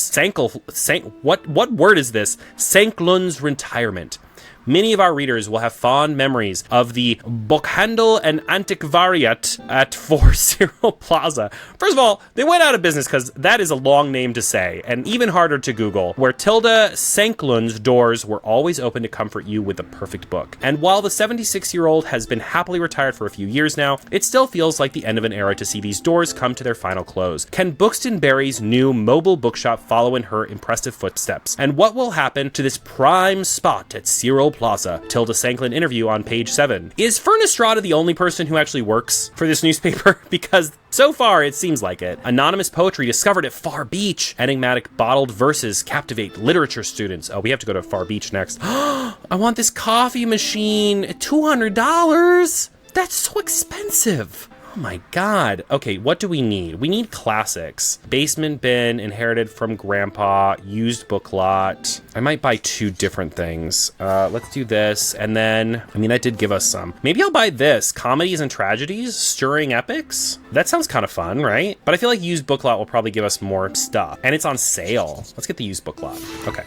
what word is this? Sanklund's retirement. Many of our readers will have fond memories of the Buchhandel and Antiquariat at 4 Cyril Plaza. First of all, they went out of business because that is a long name to say, and even harder to Google, where Tilda Sanklund's doors were always open to comfort you with the perfect book. And while the 76-year-old has been happily retired for a few years now, it still feels like the end of an era to see these doors come to their final close. Can Buxton Berry's new mobile bookshop follow in her impressive footsteps? And what will happen to this prime spot at Cyril Plaza? Tilda Sanklin interview on page 7. Is Fern Estrada the only person who actually works for this newspaper? Because so far, it seems like it. Anonymous poetry discovered at Far Beach. Enigmatic bottled verses captivate literature students. Oh, we have to go to Far Beach next. I want this coffee machine. $200? That's so expensive. Oh my God. Okay, what do we need? We need classics. Basement bin, inherited from grandpa, used book lot. I might buy 2 different things. Let's do this. And then, I mean, that did give us some. Maybe I'll buy this. Comedies and tragedies, stirring epics. That sounds kind of fun, right? But I feel like used book lot will probably give us more stuff. And it's on sale. Let's get the used book lot. Okay.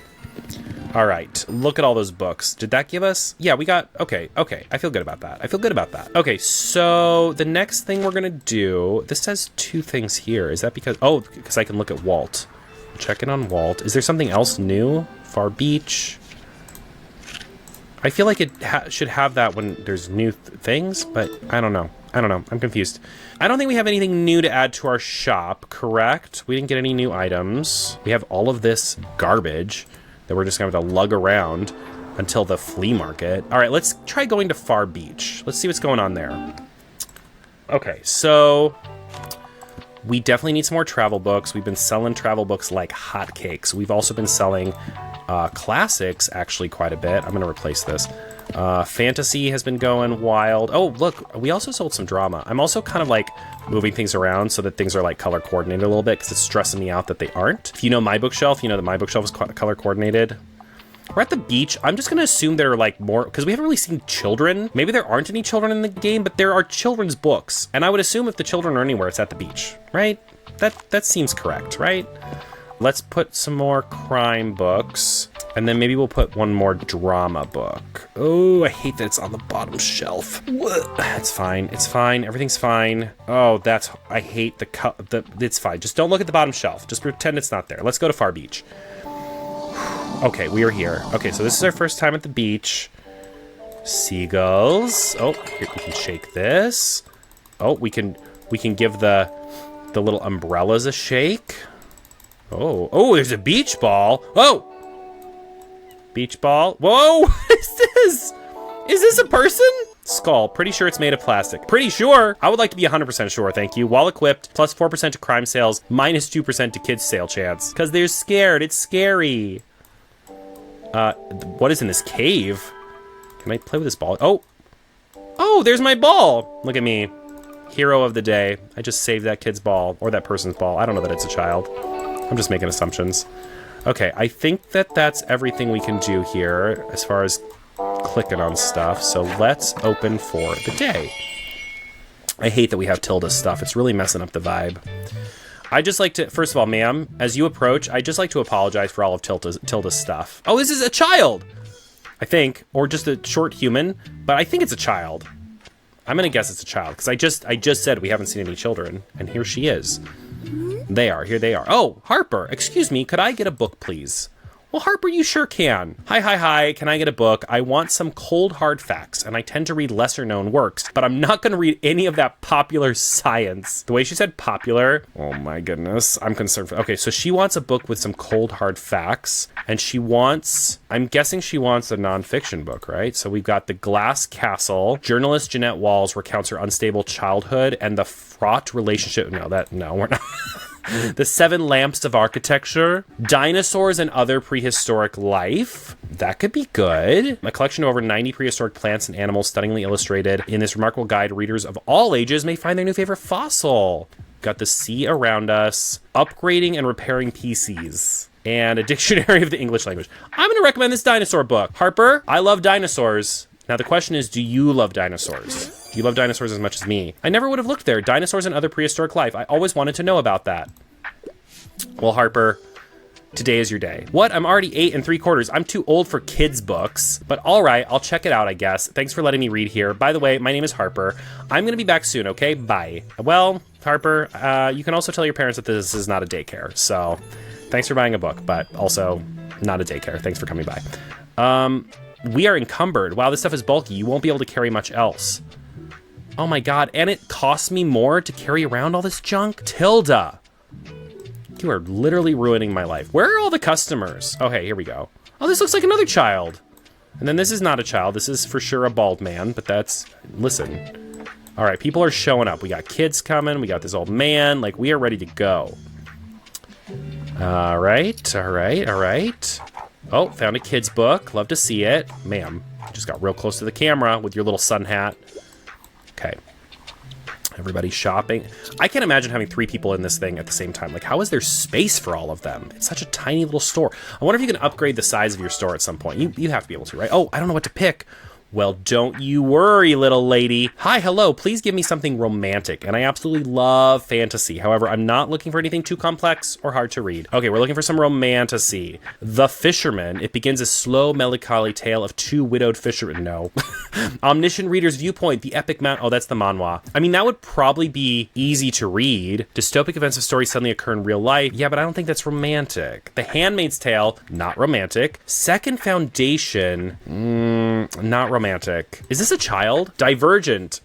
All right, look at all those books. Did that give us? Yeah, we got, okay. I feel good about that. Okay, so the next thing we're gonna do, this says 2 things here. Is that because, because I can look at Walt. Check in on Walt. Is there something else new? Far Beach. I feel like it should have that when there's new things, but I don't know. I'm confused. I don't think we have anything new to add to our shop, correct? We didn't get any new items. We have all of this garbage that we're just going to have to lug around until the flea market. All right, let's try going to Far Beach. Let's see what's going on there. Okay, so we definitely need some more travel books. We've been selling travel books like hotcakes. We've also been selling classics actually quite a bit. I'm going to replace this. Fantasy has been going wild. Oh, look, we also sold some drama. I'm also kind of like moving things around so that things are like color coordinated a little bit because it's stressing me out that they aren't. If you know my bookshelf, you know that my bookshelf is color coordinated. We're at the beach. I'm just going to assume there are like more, because we haven't really seen children. Maybe there aren't any children in the game, but there are children's books. And I would assume if the children are anywhere, it's at the beach, right? That seems correct, right? Let's put some more crime books. And then maybe we'll put one more drama book. Oh, I hate that it's on the bottom shelf. It's fine. It's fine. Everything's fine. Oh, I hate it's fine. Just don't look at the bottom shelf. Just pretend it's not there. Let's go to Far Beach. Okay, we are here. Okay, so this is our first time at the beach. Seagulls. Oh, here, we can shake this. Oh, we can give the little umbrellas a shake. Oh, there's a beach ball. Oh! Beach ball. Whoa! What is this? Is this a person? Skull. Pretty sure it's made of plastic. Pretty sure. I would like to be 100% sure, thank you. While equipped, plus 4% to crime sales, minus 2% to kids sale chance. Because they're scared. It's scary. What is in this cave? Can I play with this ball? Oh, there's my ball. Look at me. Hero of the day. I just saved that kid's ball, or that person's ball. I don't know that it's a child. I'm just making assumptions. Okay, I think that's everything we can do here as far as clicking on stuff. So let's open for the day. I hate that we have Tilda's stuff. It's really messing up the vibe. I just like to, first of all, ma'am, as you approach, I just like to apologize for all of Tilda's stuff. Oh, this is a child, I think, or just a short human, but I think it's a child. I'm gonna guess it's a child because I just said we haven't seen any children, and here she is. Here they are. Oh, Harper, excuse me, could I get a book, please? Well, Harper, you sure can. Hi, can I get a book? I want some cold, hard facts, and I tend to read lesser-known works, but I'm not going to read any of that popular science. The way she said popular, oh my goodness, I'm concerned. Okay, so she wants a book with some cold, hard facts, and I'm guessing she wants a nonfiction book, right? So we've got The Glass Castle, journalist Jeanette Walls recounts her unstable childhood, and the fraught relationship, no, we're not. The 7 Lamps of Architecture, Dinosaurs and Other Prehistoric Life. That could be good. A collection of over 90 prehistoric plants and animals stunningly illustrated. In this remarkable guide, readers of all ages may find their new favorite fossil. Got the sea around us, upgrading and repairing PCs, and a dictionary of the English language. I'm going to recommend this dinosaur book. Harper, I love dinosaurs. Now the question is, do you love dinosaurs? Do you love dinosaurs as much as me? I never would have looked there. Dinosaurs and Other Prehistoric Life. I always wanted to know about that. Well, Harper, today is your day. What? I'm already 8 3/4. I'm too old for kids' books. But all right, I'll check it out, I guess. Thanks for letting me read here. By the way, my name is Harper. I'm going to be back soon, okay? Bye. Well, Harper, you can also tell your parents that this is not a daycare. So thanks for buying a book, but also not a daycare. Thanks for coming by. We are encumbered. Wow, this stuff is bulky. You won't be able to carry much else. Oh my God, and it costs me more to carry around all this junk? Tilda, you are literally ruining my life. Where are all the customers? Okay, here we go. Oh, this looks like another child. And then this is not a child. This is for sure a bald man, but listen. All right, people are showing up. We got kids coming. We got this old man. Like, we are ready to go. All right. Oh, found a kid's book. Love to see it. Ma'am, you just got real close to the camera with your little sun hat. Okay. Everybody's shopping. I can't imagine having 3 people in this thing at the same time. Like, how is there space for all of them? It's such a tiny little store. I wonder if you can upgrade the size of your store at some point. You have to be able to, right? Oh, I don't know what to pick. Well, don't you worry, little lady. Hi, hello, please give me something romantic. And I absolutely love fantasy. However, I'm not looking for anything too complex or hard to read. Okay, we're looking for some romantasy. The Fisherman. It begins a slow, melancholy tale of 2 widowed fishermen. No. Omniscient reader's viewpoint. The epic mount. Oh, that's the manhwa. I mean, that would probably be easy to read. Dystopic events of stories suddenly occur in real life. Yeah, but I don't think that's romantic. The Handmaid's Tale. Not romantic. Second Foundation. Not romantic. Is this a child? Divergent.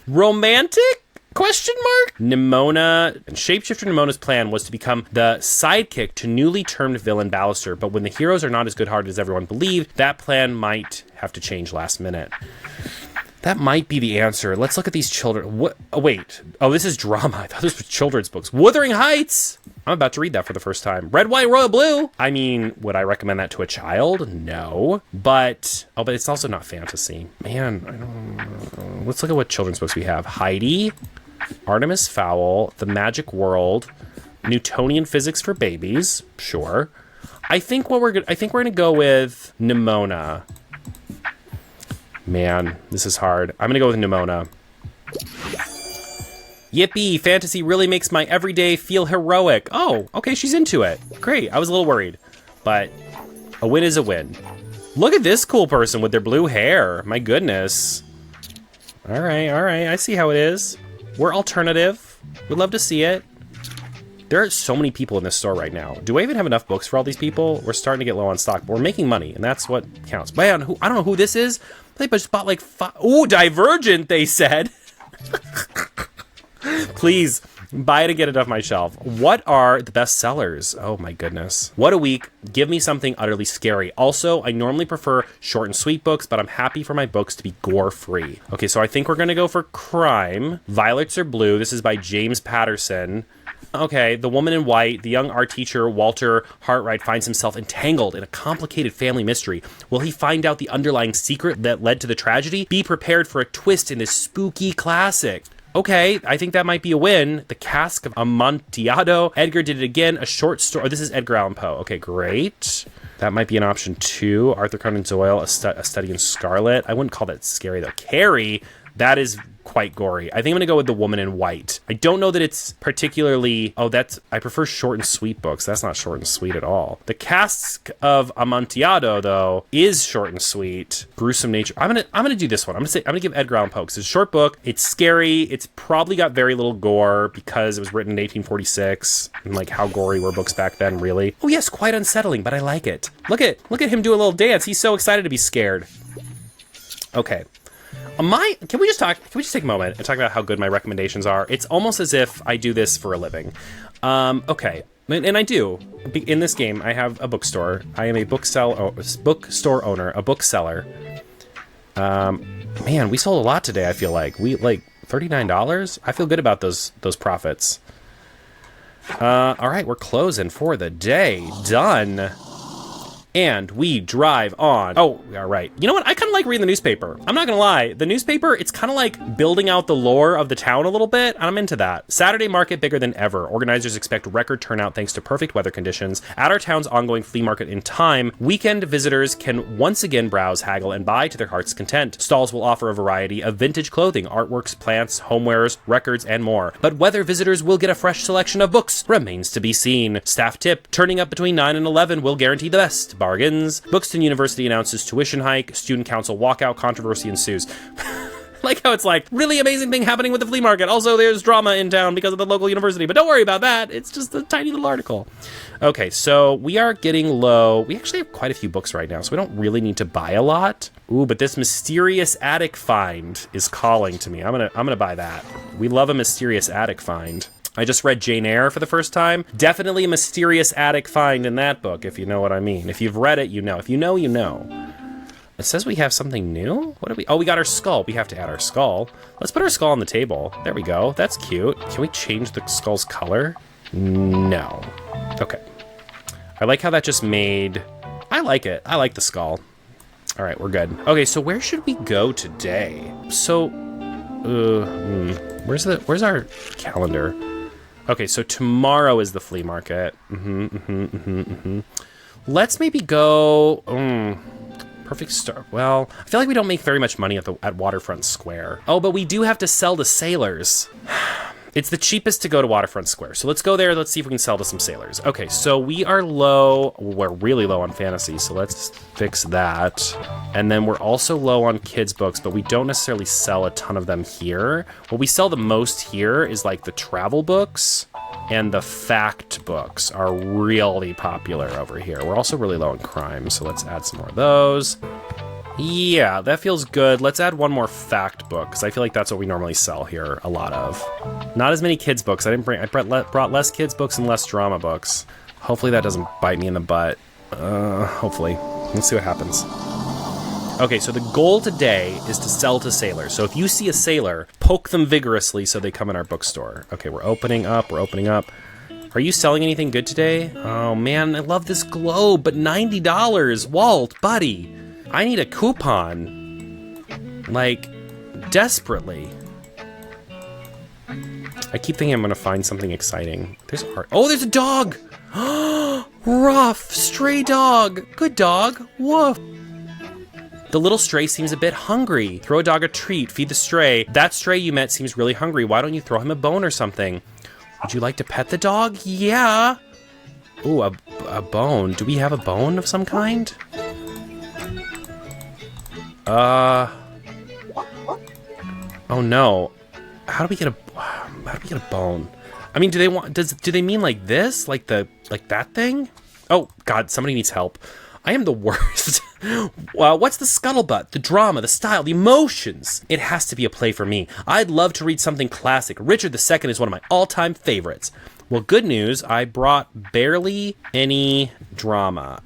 Romantic? Question mark? Nimona. And shapeshifter Nimona's plan was to become the sidekick to newly termed villain Ballister, but when the heroes are not as good-hearted as everyone believed, that plan might have to change last minute. That might be the answer. Let's look at these children. What? Oh, wait. Oh, this is drama. I thought this was children's books. Wuthering Heights. I'm about to read that for the first time. Red, White, Royal Blue. I mean, would I recommend that to a child? No. But it's also not fantasy. Man, I don't. Let's look at what children's books we have. Heidi, Artemis Fowl, The Magic World, Newtonian Physics for Babies. Sure. I think we're gonna go with Nimona. Man, this is hard. I'm gonna go with Nimona. Yippee, fantasy really makes my everyday feel heroic. Oh, okay, she's into it. Great, I was a little worried, but a win is a win. Look at this cool person with their blue hair. My goodness. All right, I see how it is. We're alternative. We'd love to see it. There are so many people in this store right now. Do I even have enough books for all these people? We're starting to get low on stock, but we're making money, and that's what counts. Man, I don't know who this is. They just bought like 5. Ooh, Divergent, they said. Please, buy it and get it off my shelf. What are the best sellers? Oh my goodness. What a week. Give me something utterly scary. Also, I normally prefer short and sweet books, but I'm happy for my books to be gore-free. Okay, so I think we're gonna go for crime. Violets Are Blue. This is by James Patterson. Okay, The Woman in White. The young art teacher, Walter Hartwright, finds himself entangled in a complicated family mystery. Will he find out the underlying secret that led to the tragedy? Be prepared for a twist in this spooky classic. Okay, I think that might be a win. The Cask of Amontillado. Edgar Did It Again, a short story. Oh, this is Edgar Allan Poe. Okay, great. That might be an option too. Arthur Conan Doyle, a Study in Scarlet. I wouldn't call that scary though. Carrie, that is quite gory. I think I'm gonna go with The Woman in White. I don't know that it's particularly, I prefer short and sweet books. That's not short and sweet at all. The Cask of Amontillado though is short and sweet. Gruesome nature. I'm gonna do this one. I'm gonna give Edgar Allan Poe, because it's a short book. It's scary. It's probably got very little gore because it was written in 1846, and like how gory were books back then, really? Oh yes, quite unsettling, but I like it. Look at him do a little dance. He's so excited to be scared. Okay. Can we just take a moment and talk about how good my recommendations are? It's almost as if I do this for a living. Okay. And I do. In this game, I have a bookstore. I am a bookstore owner, a bookseller. Man, we sold a lot today, I feel like. We, like, $39? I feel good about those profits. All right, we're closing for the day. Done. And we drive on. Oh, all right. You know what? I kind of like reading the newspaper. I'm not gonna lie. The newspaper, it's kind of like building out the lore of the town a little bit. I'm into that. Saturday market bigger than ever. Organizers expect record turnout thanks to perfect weather conditions. At our town's ongoing flea market in time, weekend visitors can once again browse, haggle, and buy to their heart's content. Stalls will offer a variety of vintage clothing, artworks, plants, homewares, records, and more. But whether visitors will get a fresh selection of books remains to be seen. Staff tip, turning up between 9 and 11 will guarantee the best bargains. Buxton University announces tuition hike. Student council walkout. Controversy ensues. Like how it's like, really amazing thing happening with the flea market. Also, there's drama in town because of the local university. But don't worry about that. It's just a tiny little article. Okay, so we are getting low. We actually have quite a few books right now, so we don't really need to buy a lot. Ooh, but this mysterious attic find is calling to me. I'm gonna buy that. We love a mysterious attic find. I just read Jane Eyre for the first time. Definitely a mysterious attic find in that book, if you know what I mean. If you've read it, you know. If you know, you know. It says we have something new? What do we... Oh, we got our skull. We have to add our skull. Let's put our skull on the table. There we go. That's cute. Can we change the skull's color? No. Okay. I like how that just made... I like it. I like the skull. All right, we're good. Okay, so where should we go today? So... Where's our calendar? Okay, so tomorrow is the flea market. Let's maybe go. Perfect start. Well, I feel like we don't make very much money at Waterfront Square. Oh, but we do have to sell to sailors. It's the cheapest to go to Waterfront Square. So let's go there. Let's see if we can sell to some sailors. Okay, so we are low. We're really low on fantasy, so let's fix that. And then we're also low on kids' books, but we don't necessarily sell a ton of them here. What we sell the most here is like the travel books, and the fact books are really popular over here. We're also really low on crime, so let's add some more of those. Yeah, that feels good. Let's add one more fact book, because I feel like that's what we normally sell here a lot of. Not as many kids books. I brought less kids books and less drama books. Hopefully that doesn't bite me in the butt. Hopefully. Let's see what happens. Okay, so the goal today is to sell to sailors. So if you see a sailor, poke them vigorously so they come in our bookstore. Okay, we're opening up. Are you selling anything good today? Oh man, I love this globe, but $90. Walt, buddy. I need a coupon, like, desperately. I keep thinking I'm gonna find something exciting. There's art. Oh, there's a dog! Rough, stray dog. Good dog, woof. The little stray seems a bit hungry. Throw a dog a treat, feed the stray. That stray you met seems really hungry. Why don't you throw him a bone or something? Would you like to pet the dog? Yeah. Ooh, a bone. Do we have a bone of some kind? Oh no. How do we get a bone? I mean, do they mean like this? Like that thing? Oh God, somebody needs help. I am the worst. What's the scuttlebutt, the drama, the style, the emotions? It has to be a play for me. I'd love to read something classic. Richard II is one of my all-time favorites. Well, good news. I brought barely any drama.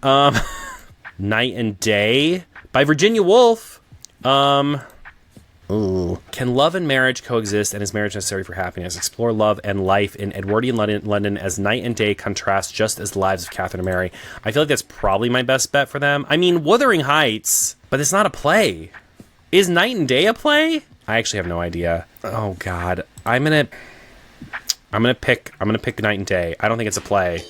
Night and Day by Virginia Woolf. Ooh. Can love and marriage coexist, and is marriage necessary for happiness? Explore love and life in Edwardian London as night and day contrast just as the lives of Catherine and Mary. I feel like that's probably my best bet for them. I mean, Wuthering Heights, but it's not a play. Is Night and Day a play? I actually have no idea. Oh God, I'm gonna pick Night and Day. I don't think it's a play.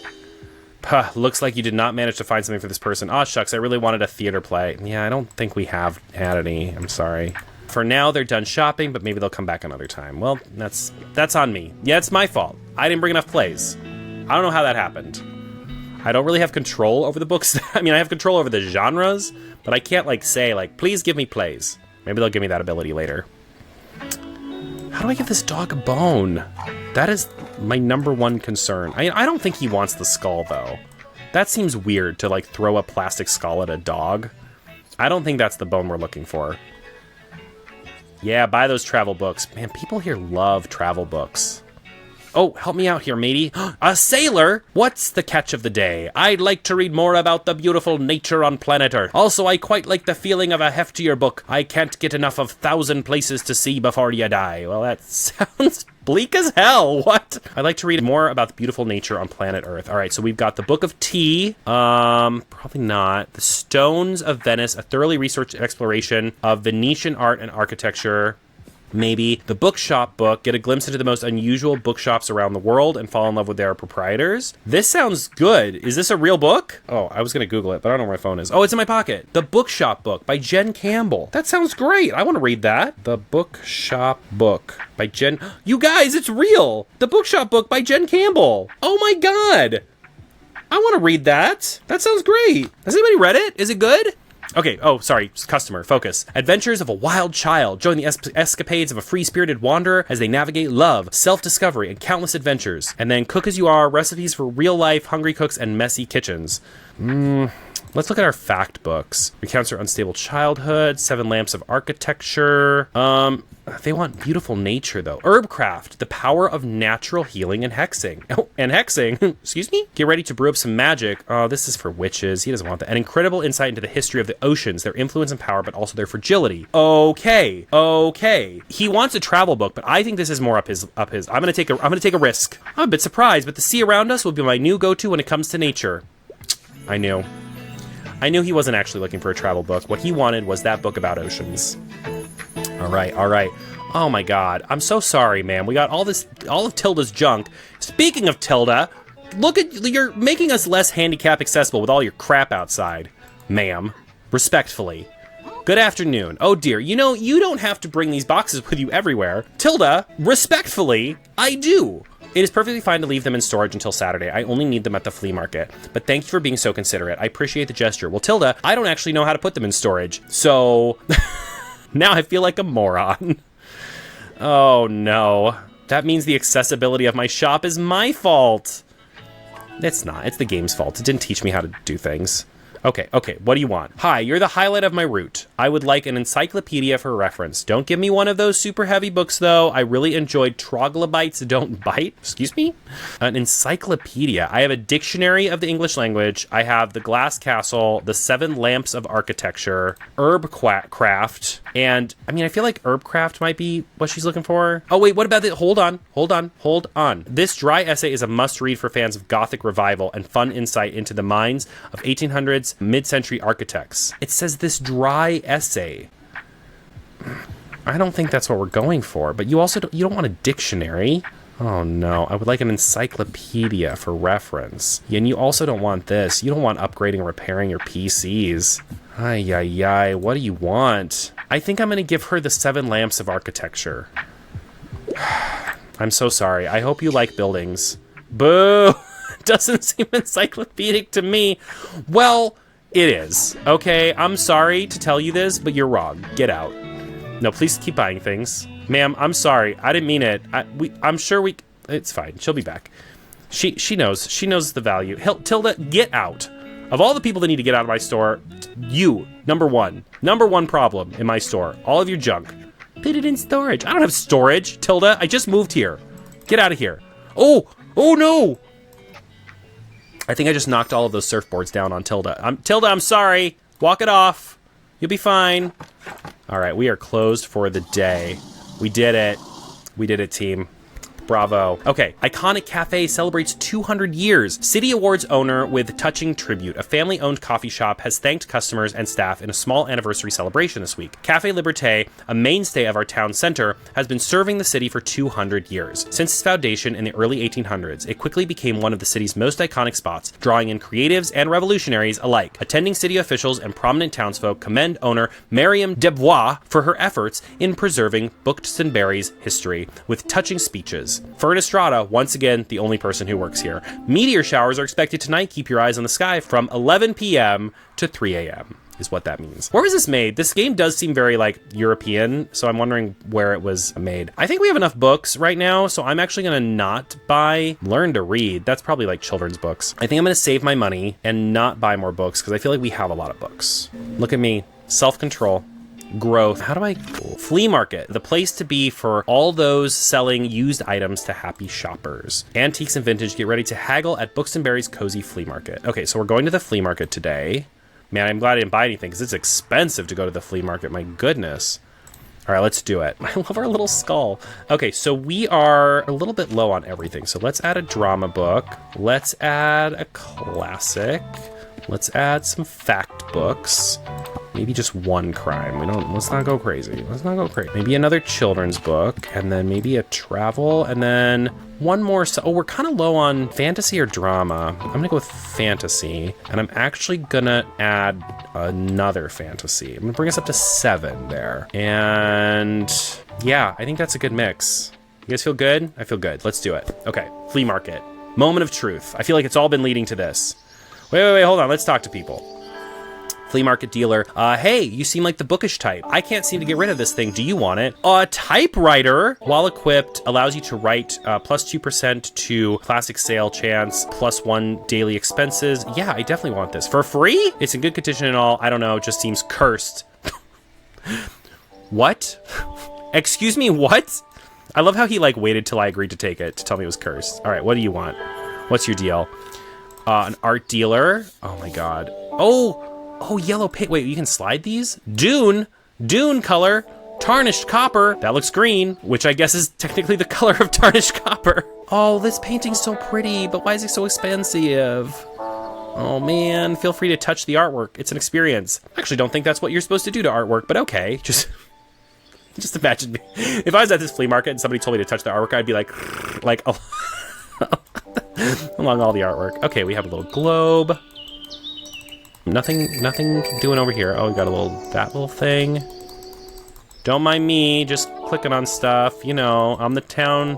Looks like you did not manage to find something for this person. Aw, shucks, I really wanted a theater play. Yeah, I don't think we have had any. I'm sorry. For now, they're done shopping, but maybe they'll come back another time. Well, that's on me. Yeah, it's my fault. I didn't bring enough plays. I don't know how that happened. I don't really have control over the books. I mean, I have control over the genres, but I can't, like, say, like, please give me plays. Maybe they'll give me that ability later. How do I give this dog a bone? That is my number one concern. I don't think he wants the skull, though. That seems weird to, like, throw a plastic skull at a dog. I don't think that's the bone we're looking for. Yeah, buy those travel books. Man, people here love travel books. Oh, help me out here, matey. A sailor? What's the catch of the day? I'd like to read more about the beautiful nature on planet Earth. Also, I quite like the feeling of a heftier book. I can't get enough of 1,000 places to see before you die. Well, that sounds bleak as hell. What? I'd like to read more about the beautiful nature on planet Earth. All right, so we've got the Book of Tea. Probably not. The Stones of Venice, a thoroughly researched exploration of Venetian art and architecture. Maybe the bookshop book, get a glimpse into the most unusual bookshops around the world and fall in love with their proprietors. This sounds good. Is this a real book? Oh, I was going to Google it, but I don't know where my phone is. Oh, it's in my pocket. The Bookshop book by Jen Campbell. That sounds great. I want to read that. The Bookshop book by Jen. You guys, it's real. The Bookshop book by Jen Campbell. Oh my God. I want to read that. That sounds great. Has anybody read it? Is it good? Okay, oh, sorry, customer, focus. Adventures of a wild child. Join the escapades of a free-spirited wanderer as they navigate love, self-discovery, and countless adventures. And then Cook As You Are, recipes for real-life hungry cooks and messy kitchens. Let's look at our fact books. Recounts our unstable childhood, 7 lamps of architecture. They want beautiful nature, though. Herbcraft, the power of natural healing and hexing. Oh, and hexing. Excuse me? Get ready to brew up some magic. Oh, this is for witches. He doesn't want that. An incredible insight into the history of the oceans, their influence and power, but also their fragility. Okay. He wants a travel book, but I think this is more up his. I'm gonna take a risk. I'm a bit surprised, but the sea around us will be my new go-to when it comes to nature. I knew he wasn't actually looking for a travel book. What he wanted was that book about oceans. All right. Oh my god. I'm so sorry, ma'am. We got all of Tilda's junk. Speaking of Tilda, you're making us less handicap accessible with all your crap outside, ma'am. Respectfully. Good afternoon. Oh dear, you know, you don't have to bring these boxes with you everywhere. Tilda, respectfully, I do. It is perfectly fine to leave them in storage until Saturday. I only need them at the flea market. But thank you for being so considerate. I appreciate the gesture. Well, Tilda, I don't actually know how to put them in storage. So now I feel like a moron. Oh no. That means the accessibility of my shop is my fault. It's not. It's the game's fault. It didn't teach me how to do things. Okay, what do you want? Hi, you're the highlight of my route. I would like an encyclopedia for reference. Don't give me one of those super heavy books, though. I really enjoyed Troglobites Don't Bite. Excuse me? An encyclopedia. I have a dictionary of the English language. I have the Glass Castle, the 7 Lamps of Architecture, Herbcraft, and, I mean, I feel like Herbcraft might be what she's looking for. Oh, wait, what about the... Hold on. This dry essay is a must-read for fans of Gothic revival and fun insight into the minds of 1800s mid-century architects. It says this dry essay. I don't think that's what we're going for, but you don't want a dictionary. Oh no, I would like an encyclopedia for reference. And you also don't want this. You don't want upgrading and repairing your PCs. Ay, what do you want? I think I'm gonna give her the 7 Lamps of Architecture. I'm so sorry. I hope you like buildings. Boo! Doesn't seem encyclopedic to me. Well, it is. Okay, I'm sorry to tell you this, but you're wrong. Get out. No, please keep buying things. Ma'am, I'm sorry. I didn't mean it. I'm sure we... It's fine. She'll be back. She knows. She knows the value. Tilda, get out. Of all the people that need to get out of my store, you, number one problem in my store. All of your junk. Put it in storage. I don't have storage, Tilda. I just moved here. Get out of here. Oh no. I think I just knocked all of those surfboards down on Tilda. Tilda, I'm sorry. Walk it off. You'll be fine. All right, we are closed for the day. We did it. We did it, team. Bravo. Okay, Iconic Cafe celebrates 200 years. City Awards owner with touching tribute. A family-owned coffee shop has thanked customers and staff in a small anniversary celebration this week. Cafe Liberté, a mainstay of our town center, has been serving the city for 200 years. Since its foundation in the early 1800s, it quickly became one of the city's most iconic spots, drawing in creatives and revolutionaries alike. Attending city officials and prominent townsfolk commend owner Mariam Debois for her efforts in preserving Bookshop's history with touching speeches. For Estrada, once again, the only person who works here. Meteor showers are expected tonight. Keep your eyes on the sky from 11 p.m. to 3 a.m. is what that means. Where was this made? This game does seem very, European, so I'm wondering where it was made. I think we have enough books right now, so I'm actually going to not buy Learn to Read. That's probably, children's books. I think I'm going to save my money and not buy more books, because I feel like we have a lot of books. Look at me. Self-control. Growth. How do I... Flea market. The place to be for all those selling used items to happy shoppers. Antiques and vintage, get ready to haggle at Books and Berries Cozy Flea Market. Okay, so we're going to the flea market today. Man, I'm glad I didn't buy anything because it's expensive to go to the flea market. My goodness. All right, let's do it. I love our little skull. Okay, so we are a little bit low on everything. So let's add a drama book. Let's add a classic. Let's add some fact books. Maybe just one crime. Let's not go crazy. Maybe another children's book, and then maybe a travel, and then one more. We're kind of low on fantasy or drama. I'm gonna go with fantasy, and I'm actually gonna add another fantasy. I'm gonna bring us up to 7 there. And yeah, I think that's a good mix. You guys feel good? I feel good. Let's do it. Okay, flea market. Moment of truth. I feel like it's all been leading to this. Wait, hold on. Let's talk to people. Flea market dealer. Hey, you seem like the bookish type. I can't seem to get rid of this thing. Do you want it? A typewriter, while equipped, allows you to write plus 2% to classic sale chance, plus 1 daily expenses. Yeah, I definitely want this. For free? It's in good condition and all. I don't know. Just seems cursed. What? Excuse me, what? I love how he waited till I agreed to take it to tell me it was cursed. All right, what do you want? What's your deal? An art dealer. Oh my God. Oh, yellow paint. Wait, you can slide these? Dune color, tarnished copper. That looks green, which I guess is technically the color of tarnished copper. Oh, this painting's so pretty, but why is it so expensive? Oh man, feel free to touch the artwork. It's an experience. I actually don't think that's what you're supposed to do to artwork, but okay. Just Just imagine me. If I was at this flea market and somebody told me to touch the artwork, I'd be like along all the artwork. Okay, we have a little globe. Nothing doing over here. Oh, we got that little thing. Don't mind me, just clicking on stuff. You know, I'm the town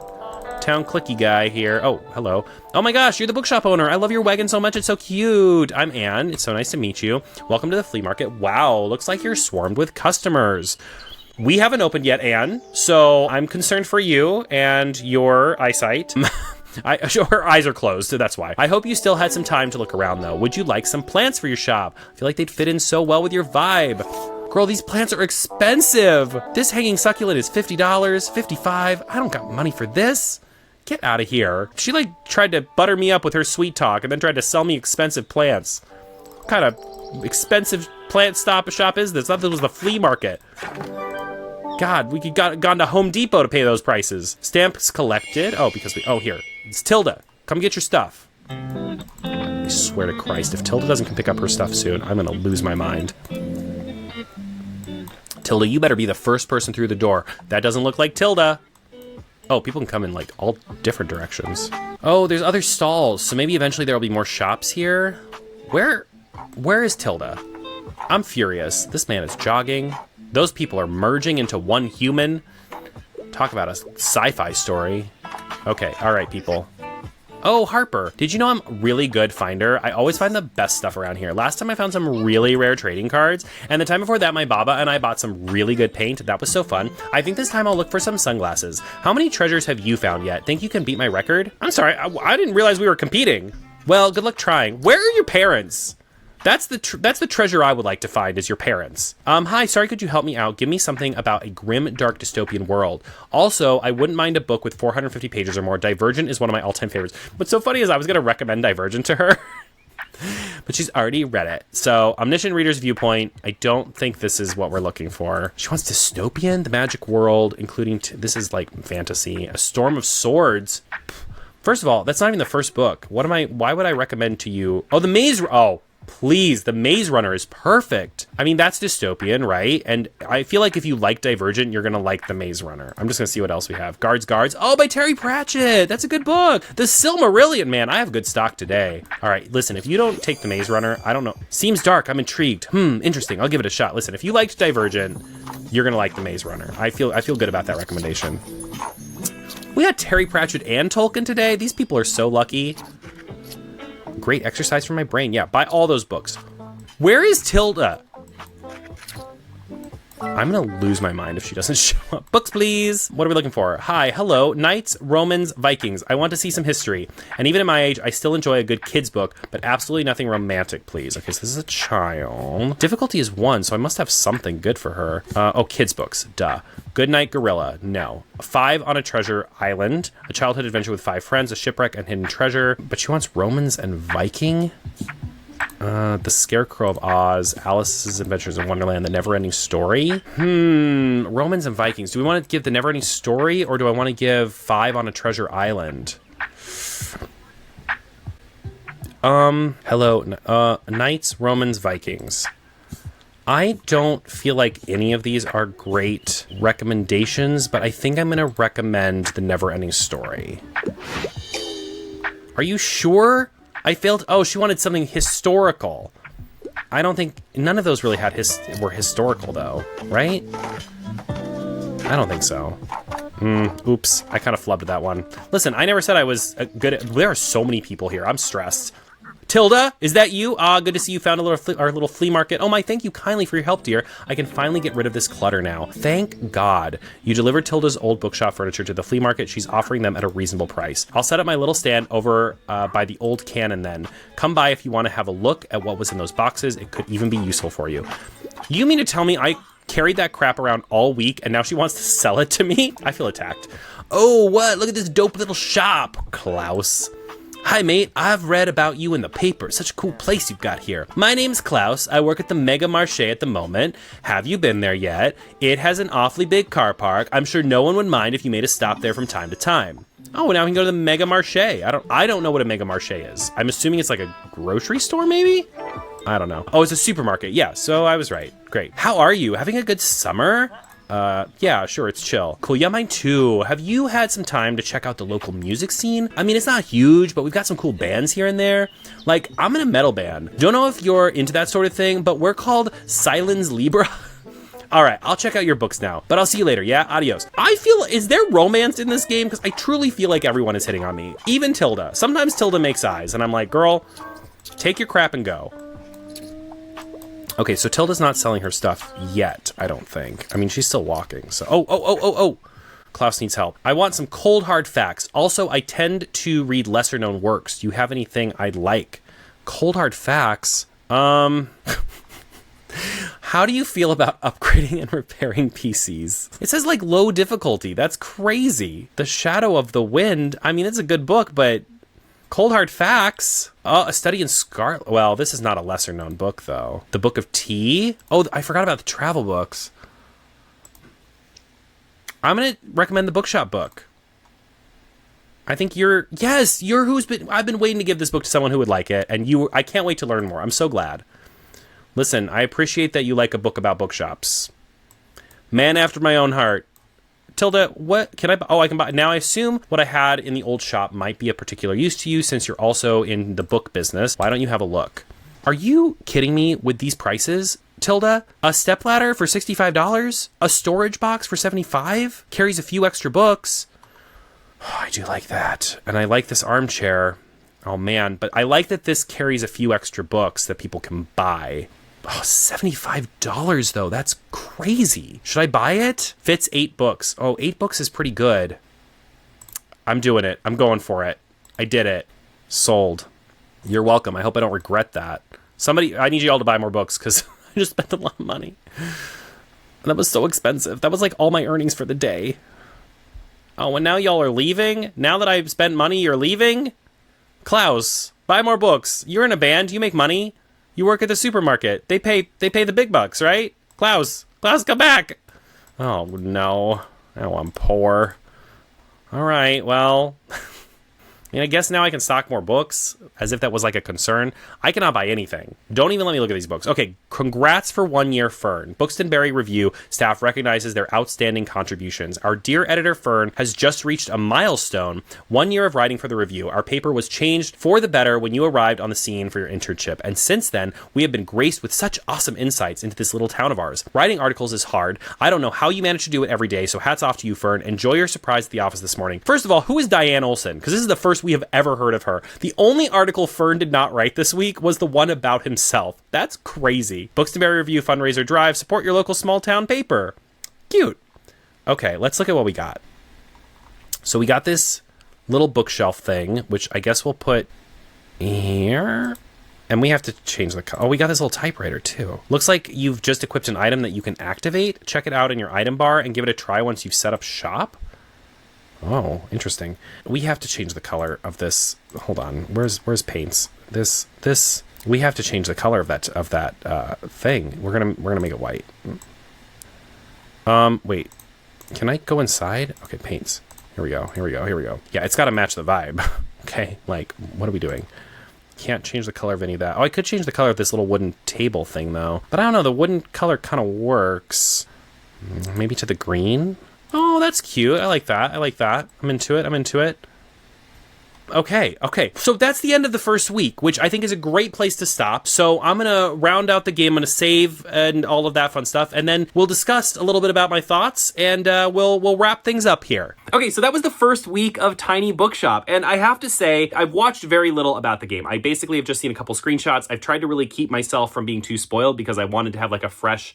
clicky guy here. Oh, hello. Oh my gosh, you're the bookshop owner. I love your wagon so much. It's so cute. I'm Anne. It's so nice to meet you. Welcome to the flea market. Wow, looks like you're swarmed with customers. We haven't opened yet, Anne, so I'm concerned for you and your eyesight. Her eyes are closed, so that's why. I hope you still had some time to look around, though. Would you like some plants for your shop? I feel like they'd fit in so well with your vibe. Girl, these plants are expensive. This hanging succulent is $50, $55. I don't got money for this. Get out of here. She tried to butter me up with her sweet talk and then tried to sell me expensive plants. What kind of expensive plant shop is this? I thought this was the flea market. God, we could gone to Home Depot to pay those prices. Stamps collected. Oh, because here. It's Tilda. Come get your stuff. I swear to Christ, if Tilda doesn't come pick up her stuff soon, I'm gonna lose my mind. Tilda, you better be the first person through the door. That doesn't look like Tilda. Oh, people can come in all different directions. Oh, there's other stalls, so maybe eventually there'll be more shops here. Where is Tilda? I'm furious. This man is jogging. Those people are merging into one human. Talk about a sci-fi story. Okay, all right, people. Oh, Harper, did you know I'm a really good finder? I always find the best stuff around here. Last time I found some really rare trading cards, and the time before that, my Baba and I bought some really good paint. That was so fun. I think this time I'll look for some sunglasses. How many treasures have you found yet? Think you can beat my record? I'm sorry, I didn't realize we were competing. Well, good luck trying. Where are your parents? That's the treasure I would like to find, is your parents. Hi, sorry, could you help me out? Give me something about a grim, dark dystopian world. Also, I wouldn't mind a book with 450 pages or more. Divergent is one of my all-time favorites. What's so funny is I was going to recommend Divergent to her, but she's already read it. So, omniscient reader's viewpoint, I don't think this is what we're looking for. She wants dystopian, the magic world, including, this is like fantasy, a storm of swords. First of all, that's not even the first book. Why would I recommend to you? Oh, the maze, please, the Maze Runner is perfect. I mean, that's dystopian, right? And I feel like if you like Divergent, you're going to like the Maze Runner. I'm just going to see what else we have. Guards. Oh, by Terry Pratchett. That's a good book. The Silmarillion, man. I have good stock today. All right, listen, if you don't take the Maze Runner, I don't know. Seems dark. I'm intrigued. Interesting. I'll give it a shot. Listen, if you liked Divergent, you're going to like the Maze Runner. I feel good about that recommendation. We got Terry Pratchett and Tolkien today. These people are so lucky. Great exercise for my brain. Yeah, buy all those books. Where is Tilda? I'm gonna lose my mind if she doesn't show up. Books, please. What are we looking for? Hi, hello, Knights, Romans, Vikings. I want to see some history. And even at my age, I still enjoy a good kid's book, but absolutely nothing romantic, please. Okay, so this is a child. Difficulty is 1, so I must have something good for her. Oh, kids books, duh. Goodnight Gorilla, no. 5 on a treasure island. A childhood adventure with 5 friends, a shipwreck, and hidden treasure. But she wants Romans and Viking? The Scarecrow of Oz, Alice's Adventures in Wonderland, The Never-Ending Story. Romans and Vikings. Do we want to give The Never-Ending Story, or do I want to give 5 on a Treasure Island? Hello, Knights, Romans, Vikings. I don't feel like any of these are great recommendations, but I think I'm going to recommend The Never-Ending Story. Are you sure? I failed. Oh, she wanted something historical. I don't think none of those really were historical though, right? I don't think so. Oops, I kind of flubbed that one. Listen, I never said I was good at, there are so many people here. I'm stressed. Tilda, is that you? Good to see you found our little flea market. Oh my, thank you kindly for your help, dear. I can finally get rid of this clutter now. Thank God. You delivered Tilda's old bookshop furniture to the flea market. She's offering them at a reasonable price. I'll set up my little stand over by the old cannon then. Come by if you want to have a look at what was in those boxes. It could even be useful for you. You mean to tell me I carried that crap around all week and now she wants to sell it to me? I feel attacked. Oh, what? Look at this dope little shop, Klaus. Hi, mate. I've read about you in the paper. Such a cool place you've got here. My name's Klaus. I work at the Mega Marché at the moment. Have you been there yet? It has an awfully big car park. I'm sure no one would mind if you made a stop there from time to time. Oh, now we can go to the Mega Marché. I don't know what a Mega Marché is. I'm assuming it's like a grocery store, maybe? I don't know. Oh, it's a supermarket. Yeah, so I was right. Great. How are you? Having a good summer? Yeah, sure, it's chill. Cool, yeah, mine too. Have you had some time to check out the local music scene? I mean, it's not huge, but we've got some cool bands here and there. Like, I'm in a metal band. Don't know if you're into that sort of thing, but we're called Silence Libra. All right, I'll check out your books now, but I'll see you later, yeah? Adios. I feel, is there romance in this game? Because I truly feel like everyone is hitting on me. Even Tilda. Sometimes Tilda makes eyes, and I'm like, girl, take your crap and go. Okay, so Tilda's not selling her stuff yet, I don't think. I mean, she's still walking, so... Oh. Klaus needs help. I want some cold, hard facts. Also, I tend to read lesser-known works. Do you have anything I'd like? Cold, hard facts? How do you feel about upgrading and repairing PCs? It says, like, low difficulty. That's crazy. The Shadow of the Wind. I mean, it's a good book, but cold, hard facts. A Study in Scarlet. Well, this is not a lesser-known book, though. The Book of Tea. Oh, I forgot about the travel books. I'm going to recommend the Bookshop book. I think you're I've been waiting to give this book to someone who would like it, and I can't wait to learn more. I'm so glad. Listen, I appreciate that you like a book about bookshops. Man after my own heart. Tilda, what can I buy? Oh, I can buy. Now, I assume what I had in the old shop might be of particular use to you since you're also in the book business. Why don't you have a look? Are you kidding me with these prices, Tilda? A stepladder for $65? A storage box for $75? Carries a few extra books. Oh, I do like that. And I like this armchair. Oh, man. But I like that this carries a few extra books that people can buy. Oh, $75 though. That's crazy. Should I buy it? Fits 8 books. Oh, 8 books is pretty good. I'm doing it. I'm going for it. I did it. Sold. You're welcome. I hope I don't regret that. I need you all to buy more books because I just spent a lot of money. And that was so expensive. That was like all my earnings for the day. Oh, and now y'all are leaving? Now that I've spent money, you're leaving? Klaus, buy more books. You're in a band. You make money. You work at the supermarket. They pay the big bucks, right? Klaus, come back. Oh, no. Oh, I'm poor. All right, well... I mean, I guess now I can stock more books, as if that was like a concern. I cannot buy anything. Don't even let me look at these books. Okay, congrats for 1 year, Fern. Bookstonberry Review staff recognizes their outstanding contributions. Our dear editor, Fern, has just reached a milestone. 1 year of writing for the review. Our paper was changed for the better when you arrived on the scene for your internship. And since then, we have been graced with such awesome insights into this little town of ours. Writing articles is hard. I don't know how you manage to do it every day, so hats off to you, Fern. Enjoy your surprise at the office this morning. First of all, who is Diane Olson? Because this is the first we have ever heard of her. The only article Fern did not write this week was the one about himself. That's crazy. Bookstonberry Review fundraiser drive. Support your local small town paper. Cute. Okay, let's look at what we got. So we got this little bookshelf thing, which I guess we'll put here. And we have to change the... Oh, we got this little typewriter too. Looks like you've just equipped an item that you can activate. Check it out in your item bar and give it a try once you've set up shop. Oh, interesting. We have to change the color of this. Hold on. Where's paints? This. We have to change the color of that thing. We're gonna make it white. Wait. Can I go inside? Okay, paints. Here we go. Yeah, it's got to match the vibe. Okay, like, what are we doing? Can't change the color of any of that. Oh, I could change the color of this little wooden table thing though. But I don't know. The wooden color kind of works. Maybe to the green. Oh, that's cute. I like that. I'm into it. Okay. So that's the end of the first week, which I think is a great place to stop. So I'm going to round out the game. I'm going to save and all of that fun stuff. And then we'll discuss a little bit about my thoughts and we'll wrap things up here. Okay, so that was the first week of Tiny Bookshop. And I have to say, I've watched very little about the game. I basically have just seen a couple screenshots. I've tried to really keep myself from being too spoiled because I wanted to have like fresh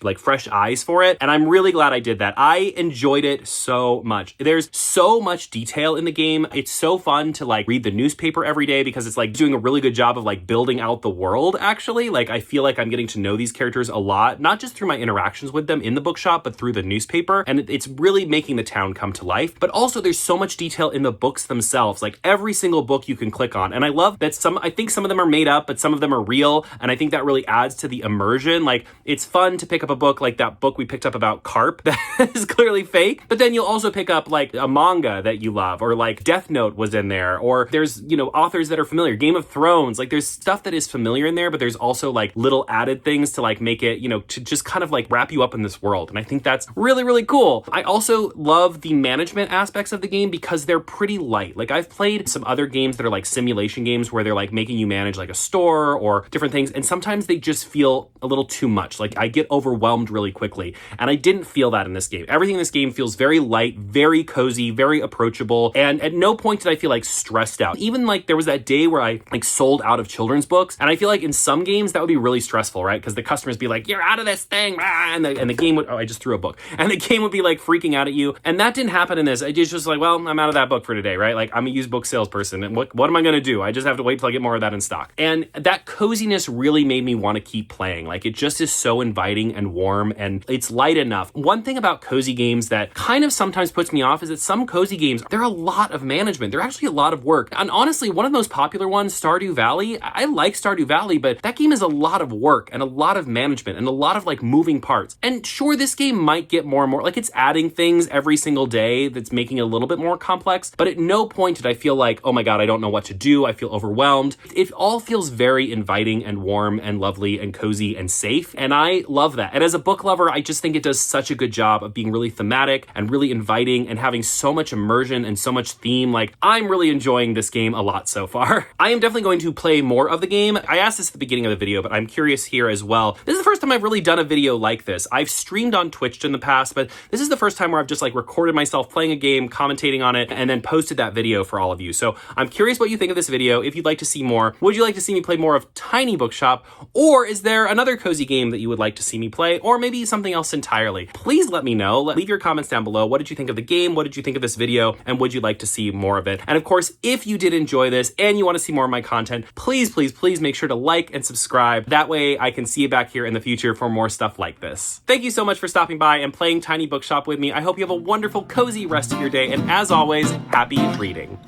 eyes for it. And I'm really glad I did that. I enjoyed it so much. There's so much detail in the game. It's so fun to like read the newspaper every day because it's like doing a really good job of like building out the world actually. Like I feel like I'm getting to know these characters a lot, not just through my interactions with them in the bookshop, but through the newspaper. And it's really making the town come to life. But also there's so much detail in the books themselves. Like every single book you can click on. And I love that I think some of them are made up, but some of them are real. And I think that really adds to the immersion. Like it's fun to pick up a book like that book we picked up about carp that is clearly fake. But then you'll also pick up like a manga that you love, or like Death Note was in there, or or there's, you know, authors that are familiar. Game of Thrones, like there's stuff that is familiar in there, but there's also like little added things to like make it, you know, to just kind of like wrap you up in this world. And I think that's really, really cool. I also love the management aspects of the game because they're pretty light. Like I've played some other games that are like simulation games where they're like making you manage like a store or different things. And sometimes they just feel a little too much. Like I get overwhelmed really quickly. And I didn't feel that in this game. Everything in this game feels very light, very cozy, very approachable. And at no point did I feel like stressed out. Even like there was that day where I like sold out of children's books. And I feel like in some games that would be really stressful, right? Because the customers be like, you're out of this thing. And the game would, I just threw a book. And the game would be like freaking out at you. And that didn't happen in this. I just like, well, I'm out of that book for today, right? Like I'm a used book salesperson. And what am I going to do? I just have to wait till I get more of that in stock. And that coziness really made me want to keep playing. Like it just is so inviting and warm and it's light enough. One thing about cozy games that kind of sometimes puts me off is that some cozy games, they're a lot of management. They're actually a lot of work. And honestly, one of the most popular ones, Stardew Valley, I like Stardew Valley, but that game is a lot of work and a lot of management and a lot of like moving parts. And sure, this game might get more and more, like it's adding things every single day that's making it a little bit more complex, but at no point did I feel like, oh my God, I don't know what to do. I feel overwhelmed. It all feels very inviting and warm and lovely and cozy and safe. And I love that. And as a book lover, I just think it does such a good job of being really thematic and really inviting and having so much immersion and so much theme. Like I'm really enjoying this game a lot so far. I am definitely going to play more of the game. I asked this at the beginning of the video, but I'm curious here as well. This is the first time I've really done a video like this. I've streamed on Twitch in the past, but this is the first time where I've just like recorded myself playing a game, commentating on it, and then posted that video for all of you. So I'm curious what you think of this video. If you'd like to see more, would you like to see me play more of Tiny Bookshop? Or is there another cozy game that you would like to see me play? Or maybe something else entirely? Please let me know. Leave your comments down below. What did you think of the game? What did you think of this video? And would you like to see more of it? And of course, if you did enjoy this and you want to see more of my content, please, please, please make sure to like and subscribe. That way I can see you back here in the future for more stuff like this. Thank you so much for stopping by and playing Tiny Bookshop with me. I hope you have a wonderful, cozy rest of your day. And as always, happy reading.